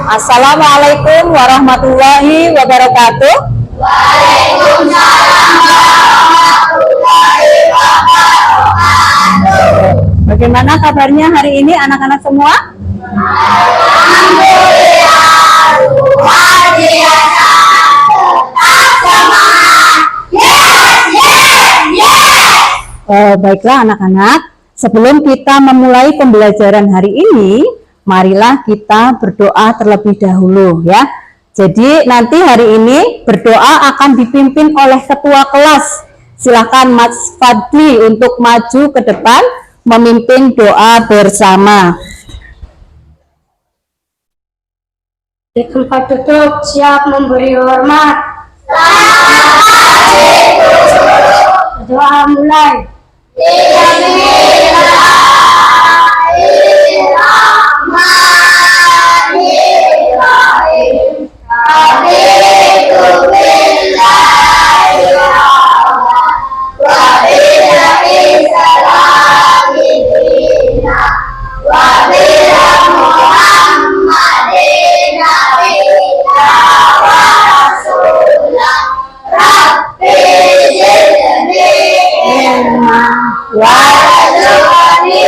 Assalamualaikum warahmatullahi wabarakatuh. Waalaikumsalam warahmatullahi wabarakatuh. Bagaimana kabarnya hari ini anak-anak semua? Alhamdulillah, luar biasa. Tetap semangat. Yes, yes, yes. Baiklah anak-anak, sebelum kita memulai pembelajaran hari ini, marilah kita berdoa terlebih dahulu ya. Jadi nanti hari ini berdoa akan dipimpin oleh ketua kelas. Silakan Mas Fadli untuk maju ke depan memimpin doa bersama. Di tempat duduk siap memberi hormat. Doa mulai. Bismillahirrahmanirrahim. Raditu billahi rabban wa bil islami dinan wa bi Muhammadin nabiyya wa rasulah. Rabbi zidni ilma warzuqni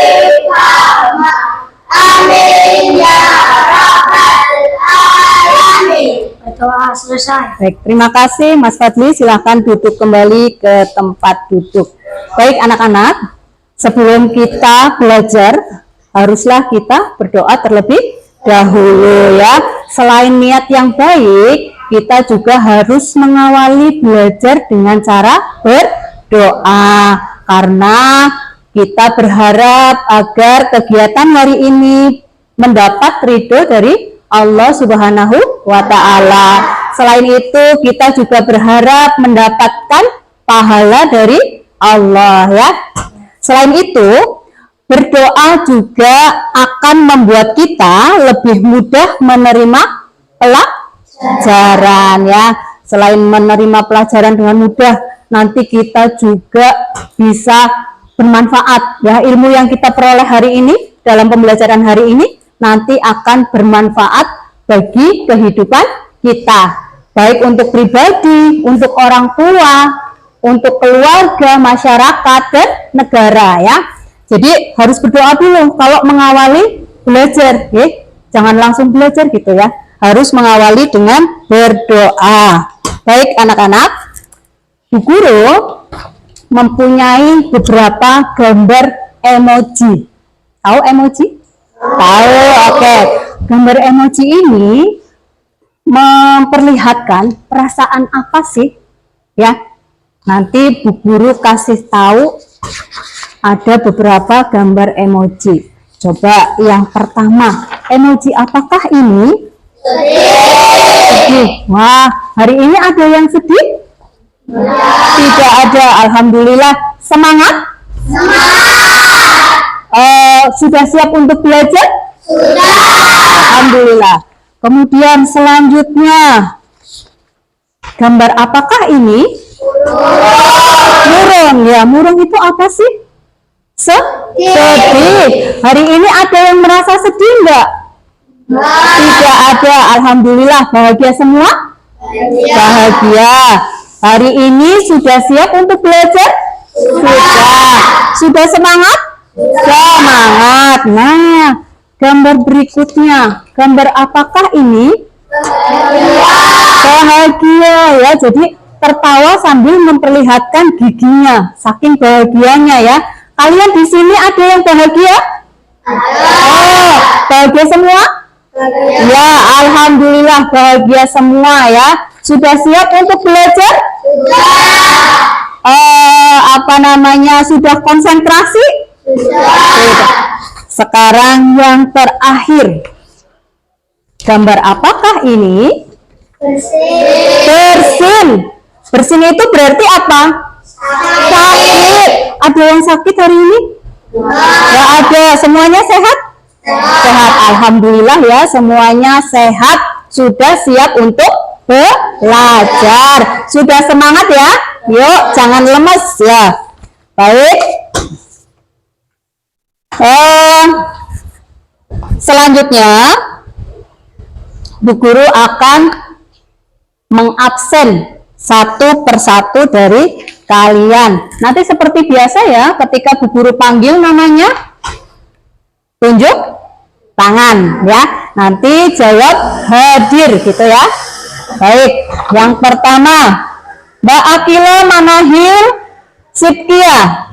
fahma. Amin ya rabbal alamin. Berdoa selesai. Baik, terima kasih Mas Fadli. Silahkan duduk kembali ke tempat duduk. Baik anak-anak, sebelum kita belajar, haruslah kita berdoa terlebih dahulu ya. Selain niat yang baik, kita juga harus mengawali belajar dengan cara berdoa. Karena kita berharap agar kegiatan hari ini mendapat ridho dari Allah Subhanahu wa Ta'ala. Selain itu, kita juga berharap mendapatkan pahala dari Allah ya. Selain itu, berdoa juga akan membuat kita lebih mudah menerima pelajaran ya. Selain menerima pelajaran dengan mudah, nanti kita juga bisa bermanfaat ya. Ilmu yang kita peroleh hari ini dalam pembelajaran hari ini nanti akan bermanfaat bagi kehidupan kita, baik untuk pribadi, untuk orang tua, untuk keluarga, masyarakat, dan negara ya. Jadi harus berdoa dulu kalau mengawali belajar ya. Jangan langsung belajar gitu ya, harus mengawali dengan berdoa. Baik anak-anak, Bu Guru mempunyai beberapa gambar emoji. Tahu emoji? Tahu, oke. Gambar emoji ini memperlihatkan perasaan apa sih? Ya, nanti Bu Guru kasih tahu ada beberapa gambar emoji. Coba yang pertama, emoji apakah ini? Sedih. Wah, hari ini ada yang sedih? Tidak ada, alhamdulillah. Semangat? Sudah siap untuk belajar? Sudah. Alhamdulillah. Kemudian selanjutnya, gambar apakah ini? Murung. Ya, murung itu apa sih? Sedih. Hari ini ada yang merasa sedih enggak? Tidak ada, alhamdulillah. Bahagia semua? Bahagia. Hari ini sudah siap untuk belajar? Sudah. Sudah semangat? Semangat. Nah, gambar berikutnya, gambar apakah ini? Bahagia ya. Jadi tertawa sambil memperlihatkan giginya, saking bahagianya ya. Kalian di sini ada yang bahagia? Oh, bahagia semua? Ya, alhamdulillah bahagia semua ya. Sudah siap untuk belajar? Sudah konsentrasi? Sudah. Sekarang yang terakhir, gambar apakah ini? Bersin. Bersin itu berarti apa? Sakit. Ada yang sakit hari ini? Ya ada. Semuanya sehat? Sehat. Alhamdulillah ya, semuanya sehat. Sudah siap untuk belajar. Sudah semangat ya? Yuk, jangan lemes ya. Baik. Selanjutnya Bu Guru akan mengabsen satu persatu dari kalian. Nanti seperti biasa ya, ketika Bu Guru panggil namanya, tunjuk tangan ya. Nanti jawab hadir gitu ya. Baik, yang pertama Mbak Akila Manahil Sipkia.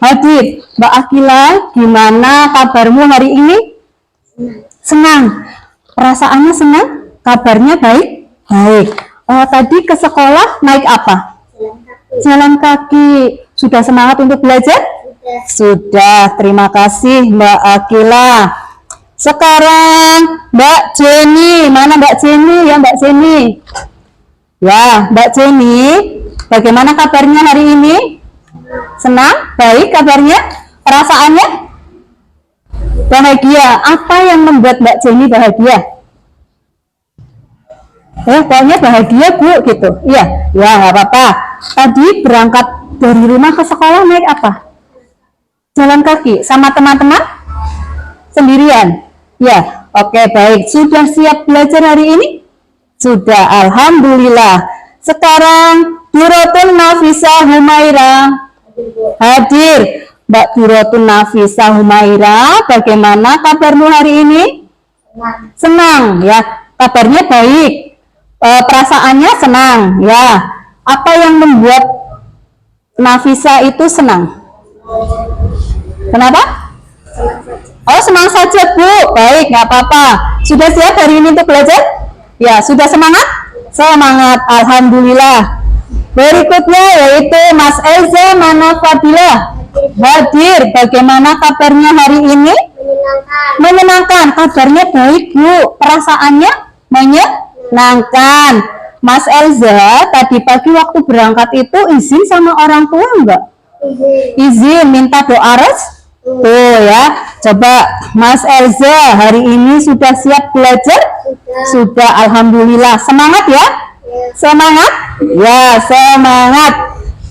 Hadir. Mbak Akila, gimana kabarmu hari ini? Senang. Perasaannya senang? Kabarnya baik? Baik. Tadi ke sekolah naik apa? Jalan kaki. Sudah semangat untuk belajar? Sudah. Terima kasih Mbak Akila. Sekarang Mbak Jenny. Mana Mbak Jenny? Ya Mbak Jenny. Ya Mbak Jenny. Bagaimana kabarnya hari ini? Senang? Baik kabarnya? Perasaannya? Bahagia. Apa yang membuat Mbak Jenny bahagia? Kayaknya bahagia Bu gitu. Iya, ya nggak apa-apa. Tadi berangkat dari rumah ke sekolah naik apa? Jalan kaki. Sama teman-teman? Sendirian? Ya, oke baik. Sudah siap belajar hari ini? Sudah, alhamdulillah. Sekarang Durotun Nafisa Humaira. Hadir. Mbak Durotun Nafisa Humaira, bagaimana kabarmu hari ini? Senang ya. Kabarnya baik. Perasaannya senang ya. Apa yang membuat Nafisa itu senang? Kenapa? Oh senang saja Bu. Baik, nggak apa-apa. Sudah siap hari ini untuk belajar? Ya, sudah semangat? Semangat, alhamdulillah. Berikutnya yaitu Mas Elza Manafadila. Hadir. Bagaimana kabarnya hari ini? Menyenangkan. Kabarnya baik Bu. Perasaannya menyenangkan. Mas Elza tadi pagi waktu berangkat itu izin sama orang tua enggak? Izin minta doa restu. Tuh ya, coba Mas Elza hari ini sudah siap belajar? Sudah, alhamdulillah. Semangat ya? Semangat? Ya, semangat.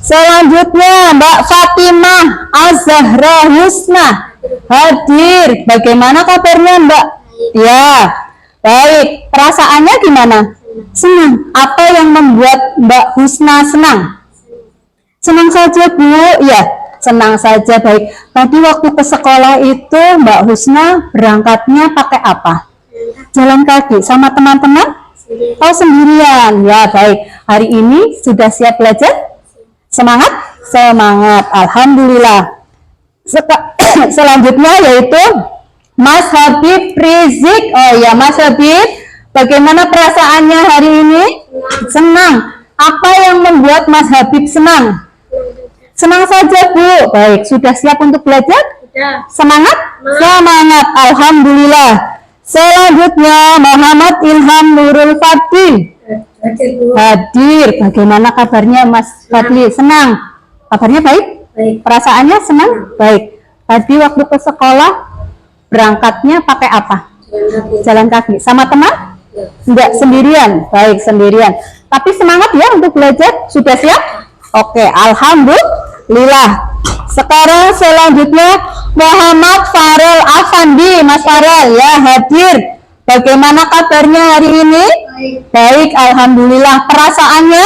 Selanjutnya Mbak Fatimah Azahra Husna. Hadir. Bagaimana kabarnya Mbak? Ya, baik. Perasaannya gimana? Senang. Apa yang membuat Mbak Husna senang? Senang saja Bu. Ya, senang saja. Baik. Tadi waktu ke sekolah itu Mbak Husna berangkatnya pakai apa? Jalan kaki. Sama teman-teman? Oh sendirian. Ya baik. Hari ini sudah siap belajar? Semangat? Semangat. Alhamdulillah. Selanjutnya yaitu Mas Habib Rizik. Oh ya Mas Habib, bagaimana perasaannya hari ini? Senang. Apa yang membuat Mas Habib senang? Senang saja Bu. Baik, sudah siap untuk belajar? Semangat? Semangat. Alhamdulillah. Selanjutnya Muhammad Ilham Nurul Fadli. Hadir. Bagaimana kabarnya Mas Fadli? Senang. Kabarnya baik? Perasaannya senang? Baik. Tadi waktu ke sekolah berangkatnya pakai apa? Jalan kaki. Sama teman? Enggak, sendirian. Baik, sendirian. Tapi semangat ya untuk belajar. Sudah siap? Oke, alhamdulillah. Sekarang selanjutnya Muhammad Farel Afandi. Mas Farel ya hadir. Bagaimana kabarnya hari ini? Baik, alhamdulillah. Perasaannya?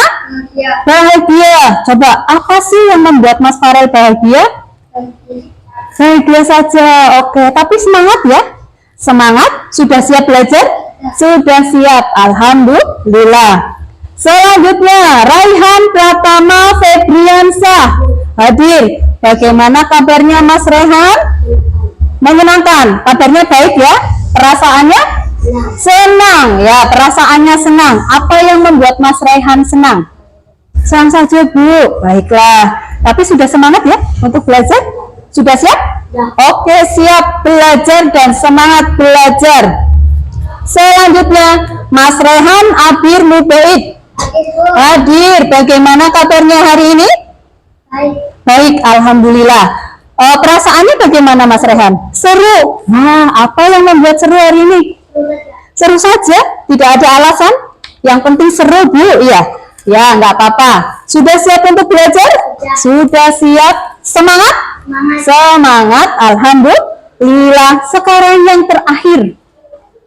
Bahagia. Coba apa sih yang membuat Mas Farel bahagia? Bahagia saja. Oke, tapi semangat ya. Semangat. Sudah siap belajar? Sudah siap. Alhamdulillah. Selanjutnya Raihan Pratama Febriansah. Hadir. Bagaimana kabarnya Mas Rehan? Menyenangkan. Kabarnya baik ya? Perasaannya? Senang. Ya, perasaannya senang. Apa yang membuat Mas Rehan senang? Senang saja Bu. Baiklah. Tapi sudah semangat ya untuk belajar? Sudah siap? Oke, siap belajar dan semangat belajar. Selanjutnya Mas Rehan Abir Mubaid. Hadir. Bagaimana kabarnya hari ini? Baik, alhamdulillah. Perasaannya bagaimana Mas Rehan? Seru. Nah, apa yang membuat seru hari ini? Seru saja, tidak ada alasan. Yang penting seru Bu. Iya. Ya, nggak apa-apa. Sudah siap untuk belajar? Sudah siap. Semangat? Semangat. Alhamdulillah. Sekarang yang terakhir.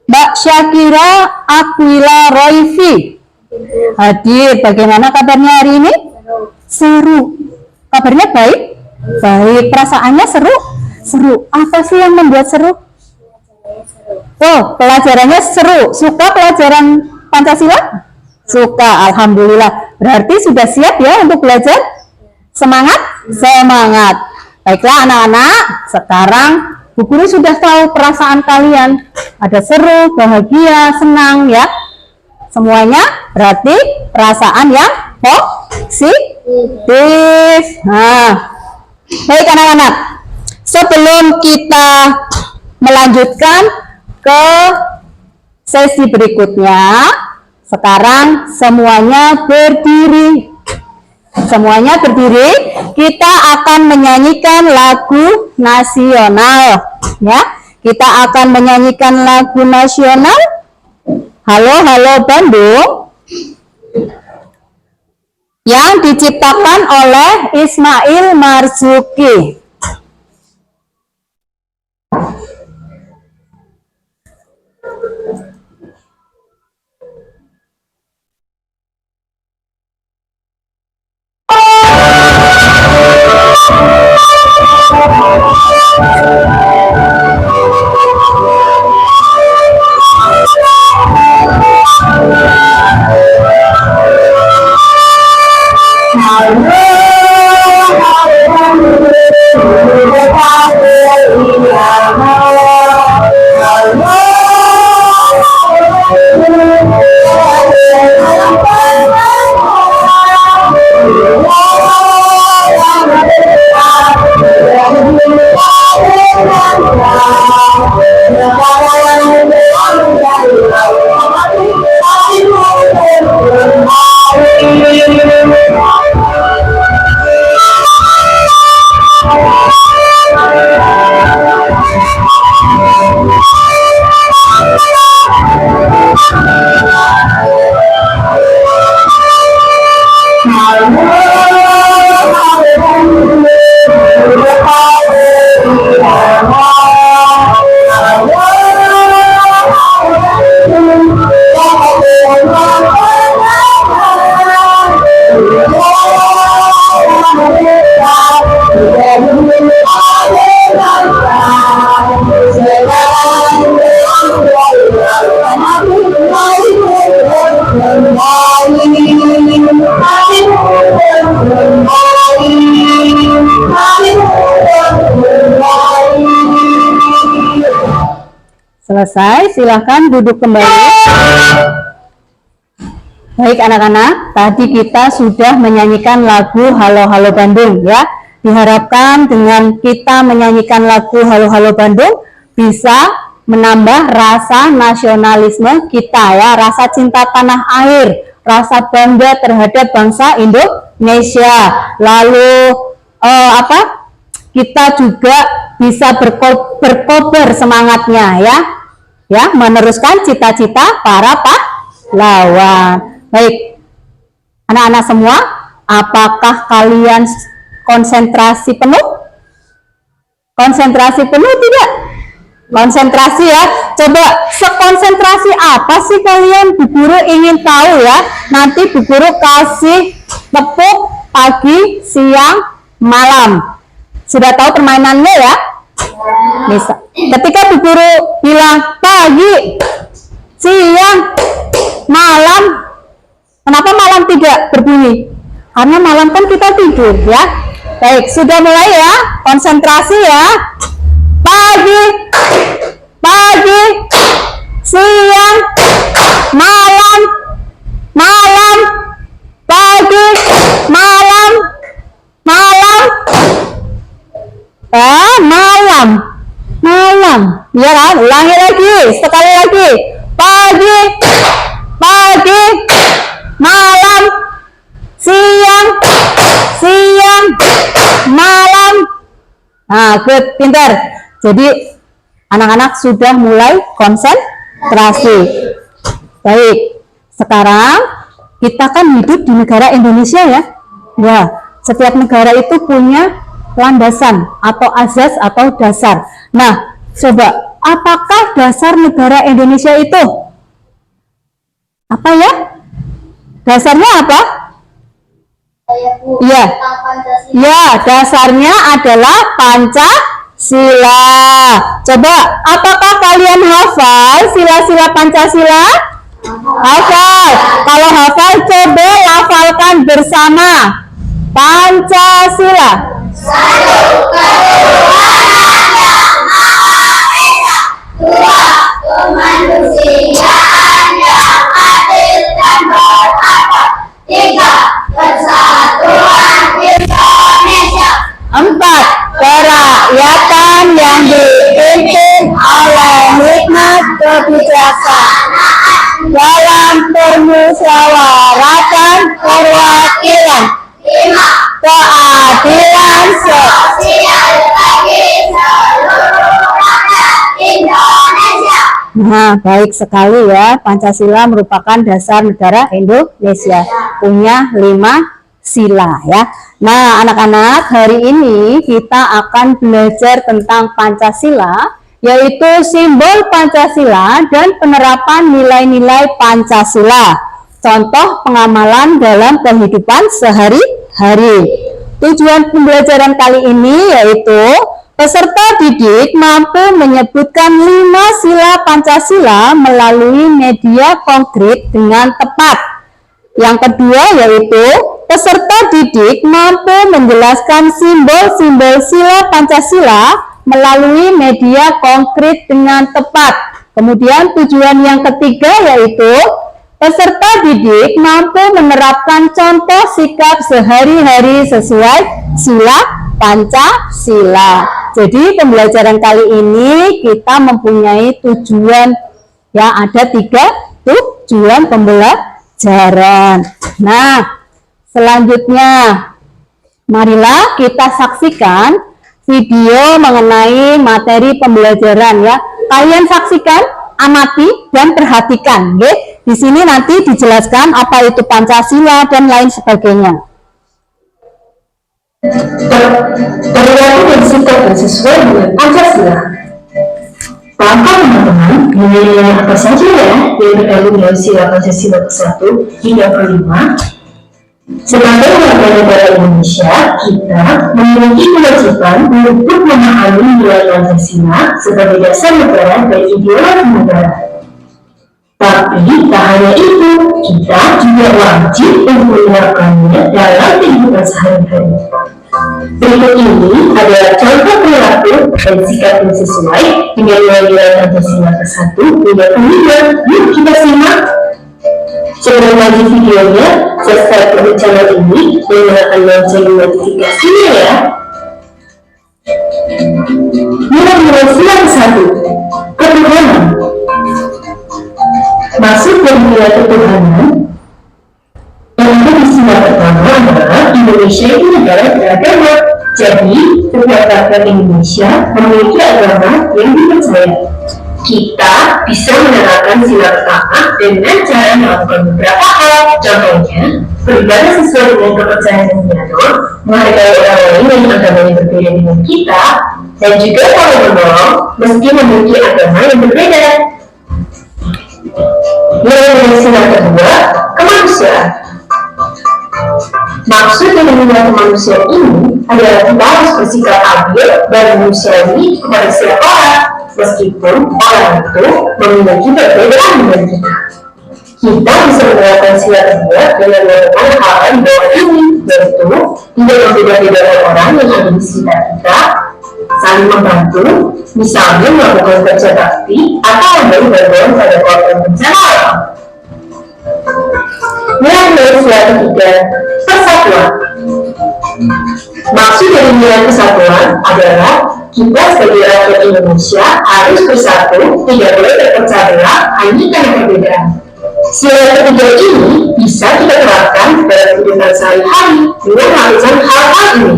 Mbak Syakira Aquila Roifi hadir. Bagaimana kabarnya hari ini? Seru. Kabarnya baik? Baik. Perasaannya seru? Seru. Apa sih yang membuat seru? Oh, pelajarannya seru. Suka pelajaran Pancasila? Suka. Alhamdulillah. Berarti sudah siap ya untuk belajar? Semangat? Semangat. Baiklah anak-anak, sekarang Bu Guru sudah tahu perasaan kalian. Ada seru, bahagia, senang ya. Semuanya berarti perasaan yang positif. Nah, baik anak-anak. Sebelum kita melanjutkan ke sesi berikutnya, sekarang semuanya berdiri. Semuanya berdiri, kita akan menyanyikan lagu nasional ya. Kita akan menyanyikan lagu nasional Halo Halo Bandung yang diciptakan oleh Ismail Marzuki. Selesai, silahkan duduk kembali. Baik anak-anak, tadi kita sudah menyanyikan lagu Halo Halo Bandung ya. Diharapkan dengan kita menyanyikan lagu Halo Halo Bandung bisa menambah rasa nasionalisme kita ya, rasa cinta tanah air, rasa bangga terhadap bangsa Indonesia. Lalu kita juga bisa berkobar semangatnya ya, meneruskan cita-cita para pahlawan. Baik, anak-anak semua, apakah kalian konsentrasi penuh? Konsentrasi penuh tidak? Konsentrasi ya. Coba sekonsentrasi apa sih kalian? Bu Guru ingin tahu ya. Nanti Bu Guru kasih tepuk pagi, siang, malam. Sudah tahu permainannya ya? Bisa. Ketika Bu Guru bilang pagi, siang, malam, kenapa malam tidak berbunyi? Karena malam kan kita tidur ya. Baik, sudah mulai ya, konsentrasi ya. Pagi, pagi, siang, malam, malam, pagi, malam, malam, malam, malam. Ya kan? Ulangi lagi, sekali lagi. Pagi, pagi, malam, siang, siang, malam. Nah, good, pintar. Jadi anak-anak sudah mulai konsentrasi. Baik, sekarang kita kan hidup di negara Indonesia ya. Ya, setiap negara itu punya landasan atau azas atau dasar. Nah, coba apakah dasar negara Indonesia itu? Apa ya? Dasarnya apa? Ya, ya, dasarnya adalah Pancasila. Coba, apakah kalian hafal sila-sila Pancasila? Hafal. Kalau hafal, coba hafalkan bersama. Pancasila. Satu ketuhanan yang maha esa, dua kemanusiaan yang adil dan beradab, tiga persatuan Indonesia, Empat, kerakyatan yang dipimpin oleh hikmat kebijaksanaan dalam permusyawaratan perwakilan. lima Keadilan sosial bagi seluruh rakyat Indonesia. Nah, baik sekali ya. Pancasila merupakan dasar negara Indonesia. Punya 5 sila ya. Nah, anak-anak, hari ini kita akan belajar tentang Pancasila, yaitu simbol Pancasila dan penerapan nilai-nilai Pancasila. Contoh pengamalan dalam kehidupan sehari-hari. Tujuan pembelajaran kali ini yaitu peserta didik mampu menyebutkan 5 sila Pancasila melalui media konkret dengan tepat. Yang kedua yaitu peserta didik mampu menjelaskan simbol-simbol sila Pancasila melalui media konkret dengan tepat. Kemudian tujuan yang ketiga yaitu peserta didik mampu menerapkan contoh sikap sehari-hari sesuai sila Pancasila. Jadi pembelajaran kali ini kita mempunyai tujuan, ya ada 3 tujuan pembelajaran. Nah, selanjutnya marilah kita saksikan video mengenai materi pembelajaran ya. Kalian saksikan, amati dan perhatikan, ya. Di sini nanti dijelaskan apa itu Pancasila dan lain sebagainya. Perilaku dan sikap yang sesuai dengan Pancasila. Tanpa teman-teman, nilai-nilai apa saja ya yang terkandung dalam sila Pancasila ke-1 hingga ke-5? Sebagai warga negara Indonesia, kita memiliki kewajiban untuk memahami nilai Pancasila sebagai dasar negara dan ideologi negara. Tapi tak hanya itu, kita juga wajib untuk menerapkannya dalam kehidupan sehari-hari. Berikut ini adalah contoh perilaku dan sikap yang sesuai dengan nilai-nilai Pancasila ke-1 hingga ke-5. Yuk kita simak. Sebelum lanjut videonya, subscribe ke channel ini dan nyalakan lonceng notifikasinya ya. Nilai-nilai sila ke-1, ketuhanan. Maksud dari nilai ketuhanan yang ada di sila pertama adalah Indonesia itu negara beragama. Jadi, setiap rakyat Indonesia memiliki agama yang dipercaya. Kita bisa menerapkan sila pertama dengan cara melakukan beberapa hal. Contohnya, beribadah sesuai dengan kepercayaan Hindu, menghargai orang lain yang agamanya berbeda dengan kita, dan juga kalau menolong meski memiliki agama yang berbeda. Nilai sila kedua, kemanusiaan. Maksud dari nilai kemanusiaan ini adalah kita harus bersikap adil dan manusiawi kepada setiap orang, meskipun orang itu memiliki perbedaan dengan kita. Kita bisa menerapkan sila kedua dengan melakukan hal-hal di bawah ini, yaitu tidak membeda-bedakan orang yang ada di sekitar kita, saling membantu, misalnya melakukan kerja bakti atau memberi bantuan pada korban bencana alam. Nilai sila ketiga, persatuan. Maksud dari nilai persatuan adalah kita sebagai rakyat Indonesia harus bersatu, tidak boleh terpecah belah hanya karena perbedaan. Sila ketiga ini bisa kita terapkan dalam kehidupan sehari-hari dengan melakukan hal-hal ini: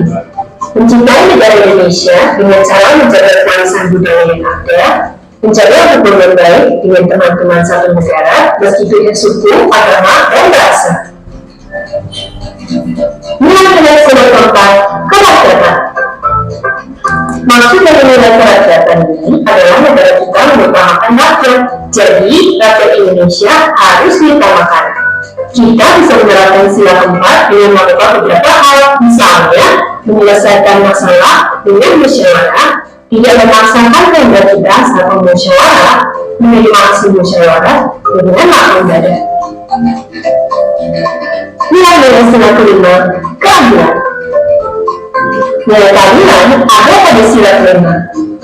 mencintai negara Indonesia dengan cara menjaga kewarisan budaya yang ada, menjaga hubungan baik dengan teman-teman satu negara meski beda suku, agama, dan bahasa. Nilai sila keempat, kerakyatan. Maksud dari nilai kerakyatan ini adalah negara kita mengutamakan rakyat. Jadi, rakyat Indonesia harus diutamakan. Kita bisa menerapkan sila keempat dengan melakukan beberapa hal, misalnya menyelesaikan masalah dengan musyawarah, tidak memaksakan kehendak kita saat bermusyawarah, menerima hasil musyawarah dengan lapang dada. Nilai dari sila kelima, keadilan. Nilai keadilan ada pada sila kelima.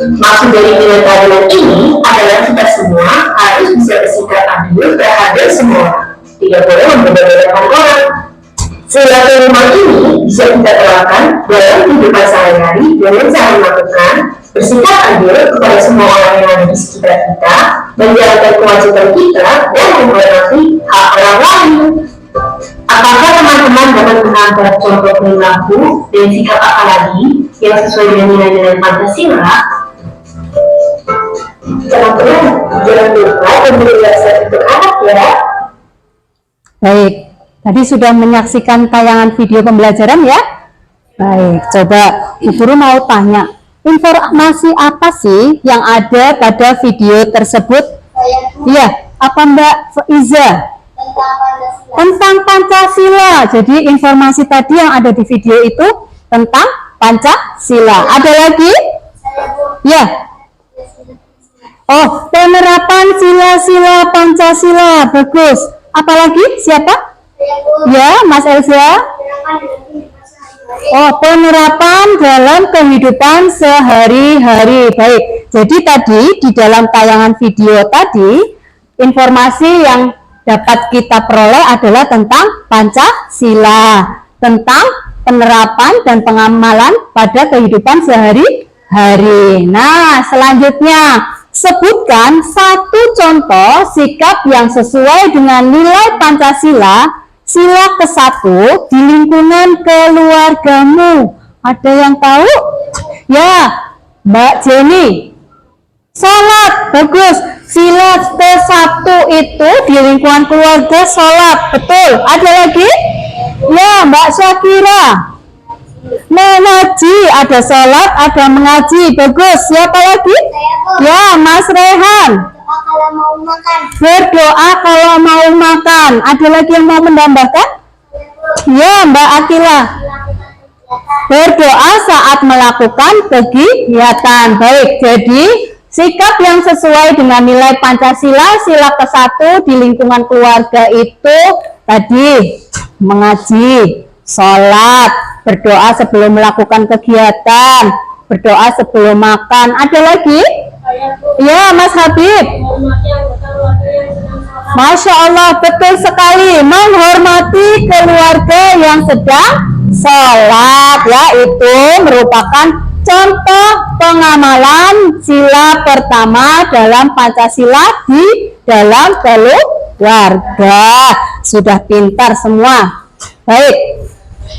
Maksud dari nilai keadilan ini adalah kita semua harus bisa bersikap adil terhadap semua. Tidak boleh membeda-bedakan orang. Sila kelima ini bisa kita terapkan dalam kehidupan sehari-hari dengan cara melakukan bersikap adil kepada semua orang yang ada di sekitar kita, menjalankan kewajiban kita dan menghormati hak orang lain. Apakah teman-teman dapat menambah contoh perilaku dan sikap apa lagi yang sesuai dengan nilai-nilai Pancasila? Teman-teman, jangan lupa memberi website untuk anak ya. Baik, tadi sudah menyaksikan tayangan video pembelajaran ya? Baik, coba Ibu Guru mau tanya, informasi apa sih yang ada pada video tersebut? Iya, apa Mbak Iza? Tentang Pancasila. Jadi informasi tadi yang ada di video itu tentang Pancasila. Ada lagi? Ya. Oh, penerapan sila-sila Pancasila. Bagus. Apalagi? Siapa? Ya, Mas Elsa. Oh, penerapan dalam kehidupan sehari-hari. Baik. Jadi tadi di dalam tayangan video tadi informasi yang dapat kita peroleh adalah tentang Pancasila, tentang penerapan dan pengamalan pada kehidupan sehari-hari. Nah, selanjutnya sebutkan satu contoh sikap yang sesuai dengan nilai Pancasila sila ke-1 di lingkungan keluargamu. Ada yang tahu? Ya, Mbak Jenny. Sholat, bagus. Sila ke-1 itu di lingkungan keluarga sholat, betul. Ada lagi? Ya, Mbak Syakira. Mengaji, ada sholat, ada mengaji, bagus. Siapa lagi? Ya, Mas Rehan. Kalau mau makan. Berdoa kalau mau makan. Ada lagi yang mau menambahkan? Ya, Mbak Akila. Berdoa saat melakukan kegiatan. Baik, jadi sikap yang sesuai dengan nilai Pancasila sila ke-1 di lingkungan keluarga itu tadi mengaji, sholat, berdoa sebelum melakukan kegiatan, berdoa sebelum makan. Ada lagi? Ya, Mas Habib. Masya Allah, betul sekali. Menghormati keluarga yang sedang sholat, ya, itu merupakan contoh pengamalan sila pertama dalam Pancasila di dalam keluarga. Sudah pintar semua. Baik,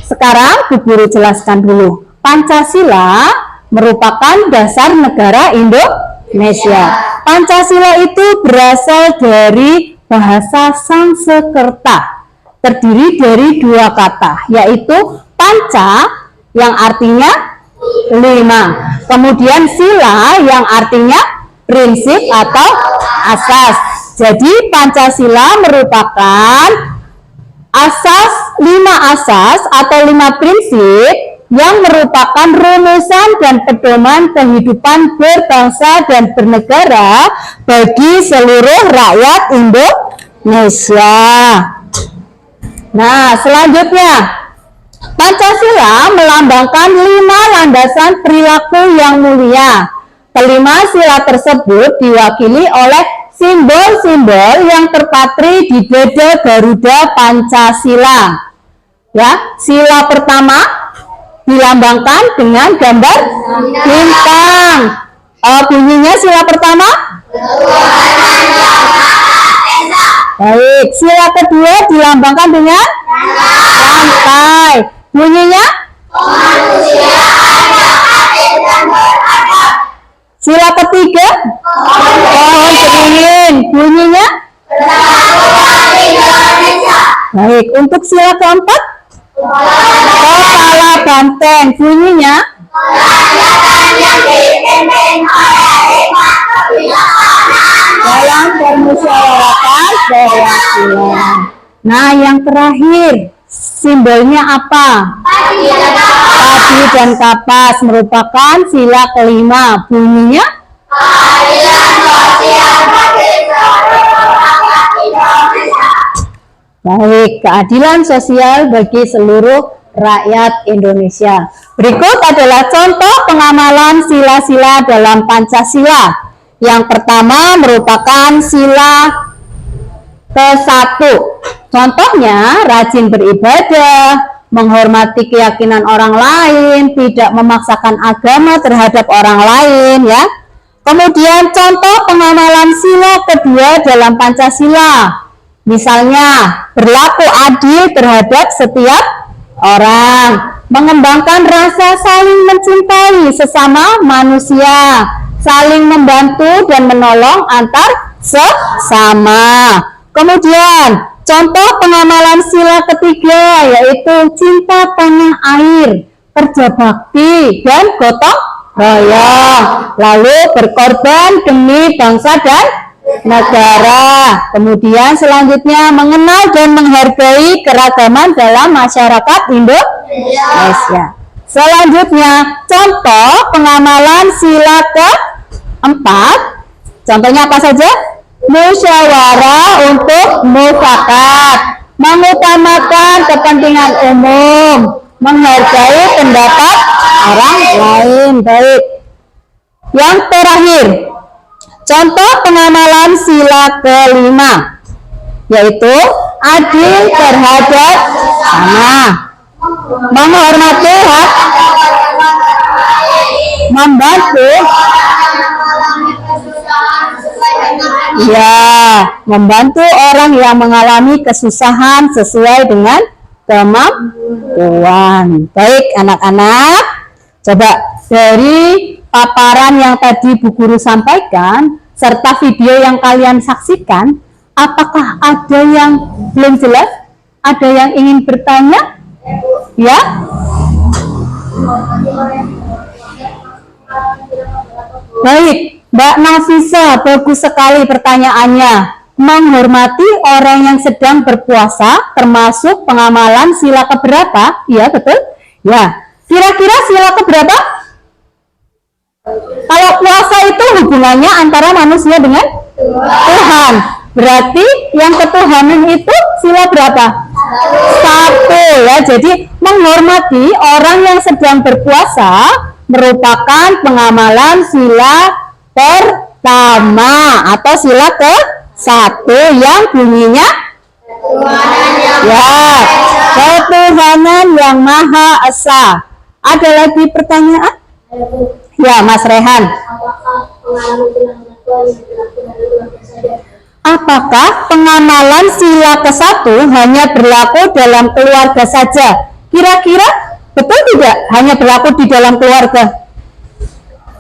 sekarang Bu Guru jelaskan dulu. Pancasila merupakan dasar negara Indonesia. Pancasila itu berasal dari bahasa Sanskerta. Terdiri dari dua kata, yaitu panca yang artinya 5. Kemudian sila yang artinya prinsip atau asas. Jadi Pancasila merupakan asas 5 asas atau 5 prinsip yang merupakan rumusan dan pedoman kehidupan berbangsa dan bernegara bagi seluruh rakyat Indonesia. Nah, selanjutnya Pancasila melambangkan 5 landasan perilaku yang mulia. Kelima sila tersebut diwakili oleh simbol-simbol yang terpatri di beda Garuda Pancasila. Ya, sila pertama dilambangkan dengan gambar bintang. Bunyinya sila pertama? Baik, sila kedua dilambangkan dengan lantai. Bunyinya? Sila ketiga? Pohon beringin. Bunyinya? Baik, untuk sila keempat? Kepala banteng. Bunyinya? yang dipimpin oleh hikmat kebijaksanaan dalam permusyawaratan perwakilan. Nah, yang terakhir, simbolnya apa? Padi dan kapas merupakan sila kelima. Bunyinya keadilan sosial bagi seluruh rakyat Indonesia. baik, keadilan sosial bagi seluruh rakyat Indonesia. Berikut adalah contoh pengamalan sila-sila dalam Pancasila. Yang pertama merupakan sila ke-1. Contohnya, rajin beribadah, menghormati keyakinan orang lain, tidak memaksakan agama terhadap orang lain, ya. Kemudian contoh pengamalan sila kedua dalam Pancasila. Misalnya, berlaku adil terhadap setiap orang, mengembangkan rasa saling mencintai sesama manusia, saling membantu dan menolong antar sesama. Kemudian, contoh pengamalan sila ketiga yaitu cinta tanah air, kerja bakti, dan gotong royong. Lalu berkorban demi bangsa dan negara. Kemudian selanjutnya mengenal dan menghargai keragaman dalam masyarakat Indonesia. Selanjutnya, contoh pengamalan sila ke-4. Contohnya apa saja? Musyawarah untuk mufakat, mengutamakan kepentingan umum, menghargai pendapat orang lain. Baik. Yang terakhir, contoh pengamalan sila ke-5 yaitu adil terhadap sesama, menghormati hak, membantu, ya, membantu orang yang mengalami kesusahan sesuai dengan kemampuan. Baik anak-anak, coba dari paparan yang tadi Bu Guru sampaikan serta video yang kalian saksikan, apakah ada yang belum jelas? Ada yang ingin bertanya? Ya? Baik, Mbak Nafisa, bagus sekali pertanyaannya. Menghormati orang yang sedang berpuasa termasuk pengamalan sila keberapa? Iya, betul? Ya. Kira-kira sila keberapa? Kalau puasa itu hubungannya antara manusia dengan Tuhan. Berarti yang ketuhanan itu sila berapa? 1, ya. Jadi menghormati orang yang sedang berpuasa merupakan pengamalan sila pertama atau sila ke-1 yang bunyinya ya, ketuhanan yang Maha Esa. Ada lagi pertanyaan? Ya, Mas Rehan. Apakah pengamalan sila ke-1 hanya berlaku dalam keluarga saja? Kira-kira betul tidak? Hanya berlaku di dalam keluarga?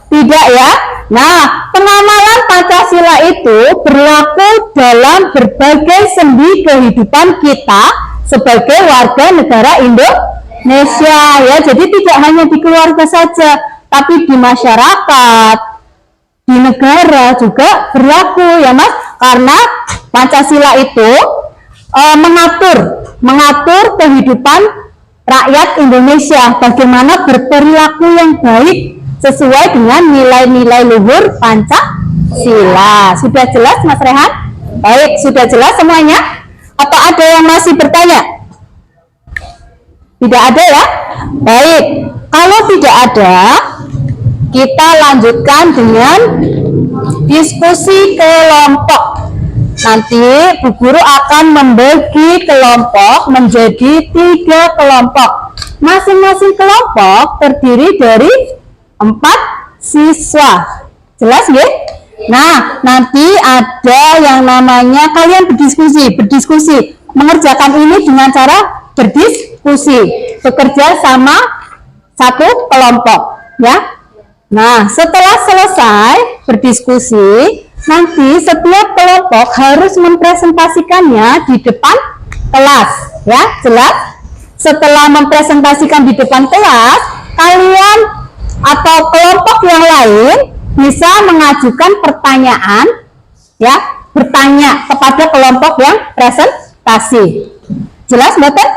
Tidak ya? Nah, pengamalan Pancasila itu berlaku dalam berbagai sendi kehidupan kita sebagai warga negara Indonesia ya. Jadi tidak hanya di keluarga saja, tapi di masyarakat, di negara juga berlaku ya Mas. Karena Pancasila itu mengatur kehidupan rakyat Indonesia, bagaimana berperilaku yang baik sesuai dengan nilai-nilai luhur Pancasila. Sudah jelas Mas Rehan? Baik, sudah jelas semuanya? Apa ada yang masih bertanya? Tidak ada ya? Baik, kalau tidak ada, kita lanjutkan dengan diskusi kelompok. Nanti Bu Guru akan membagi kelompok menjadi 3 kelompok. Masing-masing kelompok terdiri dari 4 siswa. Jelas ya? Nah, nanti ada yang namanya kalian berdiskusi, mengerjakan ini dengan cara berdiskusi, bekerja sama satu kelompok, ya. Nah, setelah selesai berdiskusi, nanti setiap kelompok harus mempresentasikannya di depan kelas, ya, jelas. Setelah mempresentasikan di depan kelas, kalian atau kelompok yang lain bisa mengajukan pertanyaan, ya, bertanya kepada kelompok yang presentasi. Jelas, Mboten?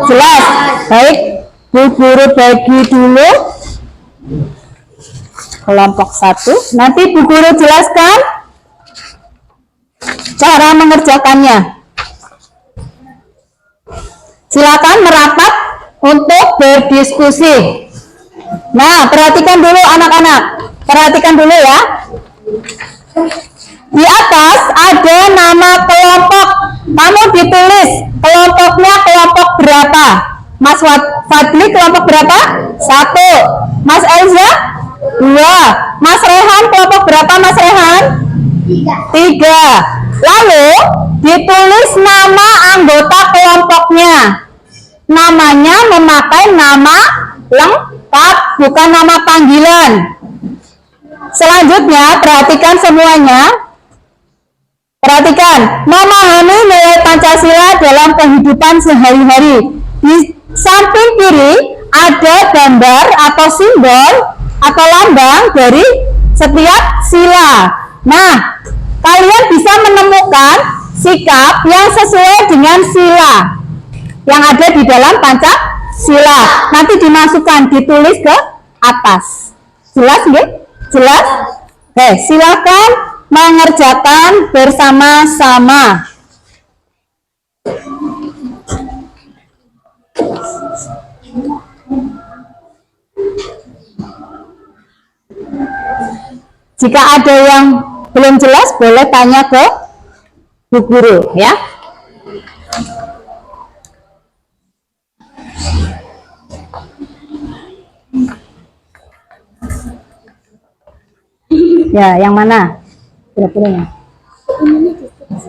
Jelas. Baik, Bu Guru bagi dulu kelompok 1. Nanti Bu Guru jelaskan cara mengerjakannya. Silakan merapat untuk berdiskusi. Nah, perhatikan dulu anak-anak. Perhatikan dulu ya. Di atas ada nama kelompok. Kamu ditulis kelompoknya kelompok berapa? Mas Fadli kelompok berapa? 1. Mas Elza 2. Mas Rehan kelompok berapa, Mas Rehan? 3. Lalu ditulis nama anggota kelompoknya. Namanya memakai nama lengkap, bukan nama panggilan. Selanjutnya, perhatikan semuanya. Perhatikan, memahami nilai Pancasila dalam kehidupan sehari-hari. Di samping kiri ada gambar atau simbol atau lambang dari setiap sila. Nah, kalian bisa menemukan sikap yang sesuai dengan sila yang ada di dalam Pancasila. Nanti dimasukkan, ditulis ke atas. Jelas nggih? Jelas? Oke, silakan mengerjakan bersama-sama. Jika ada yang belum jelas, boleh tanya ke Bu Guru, ya. Ya, yang mana? Kira-kira.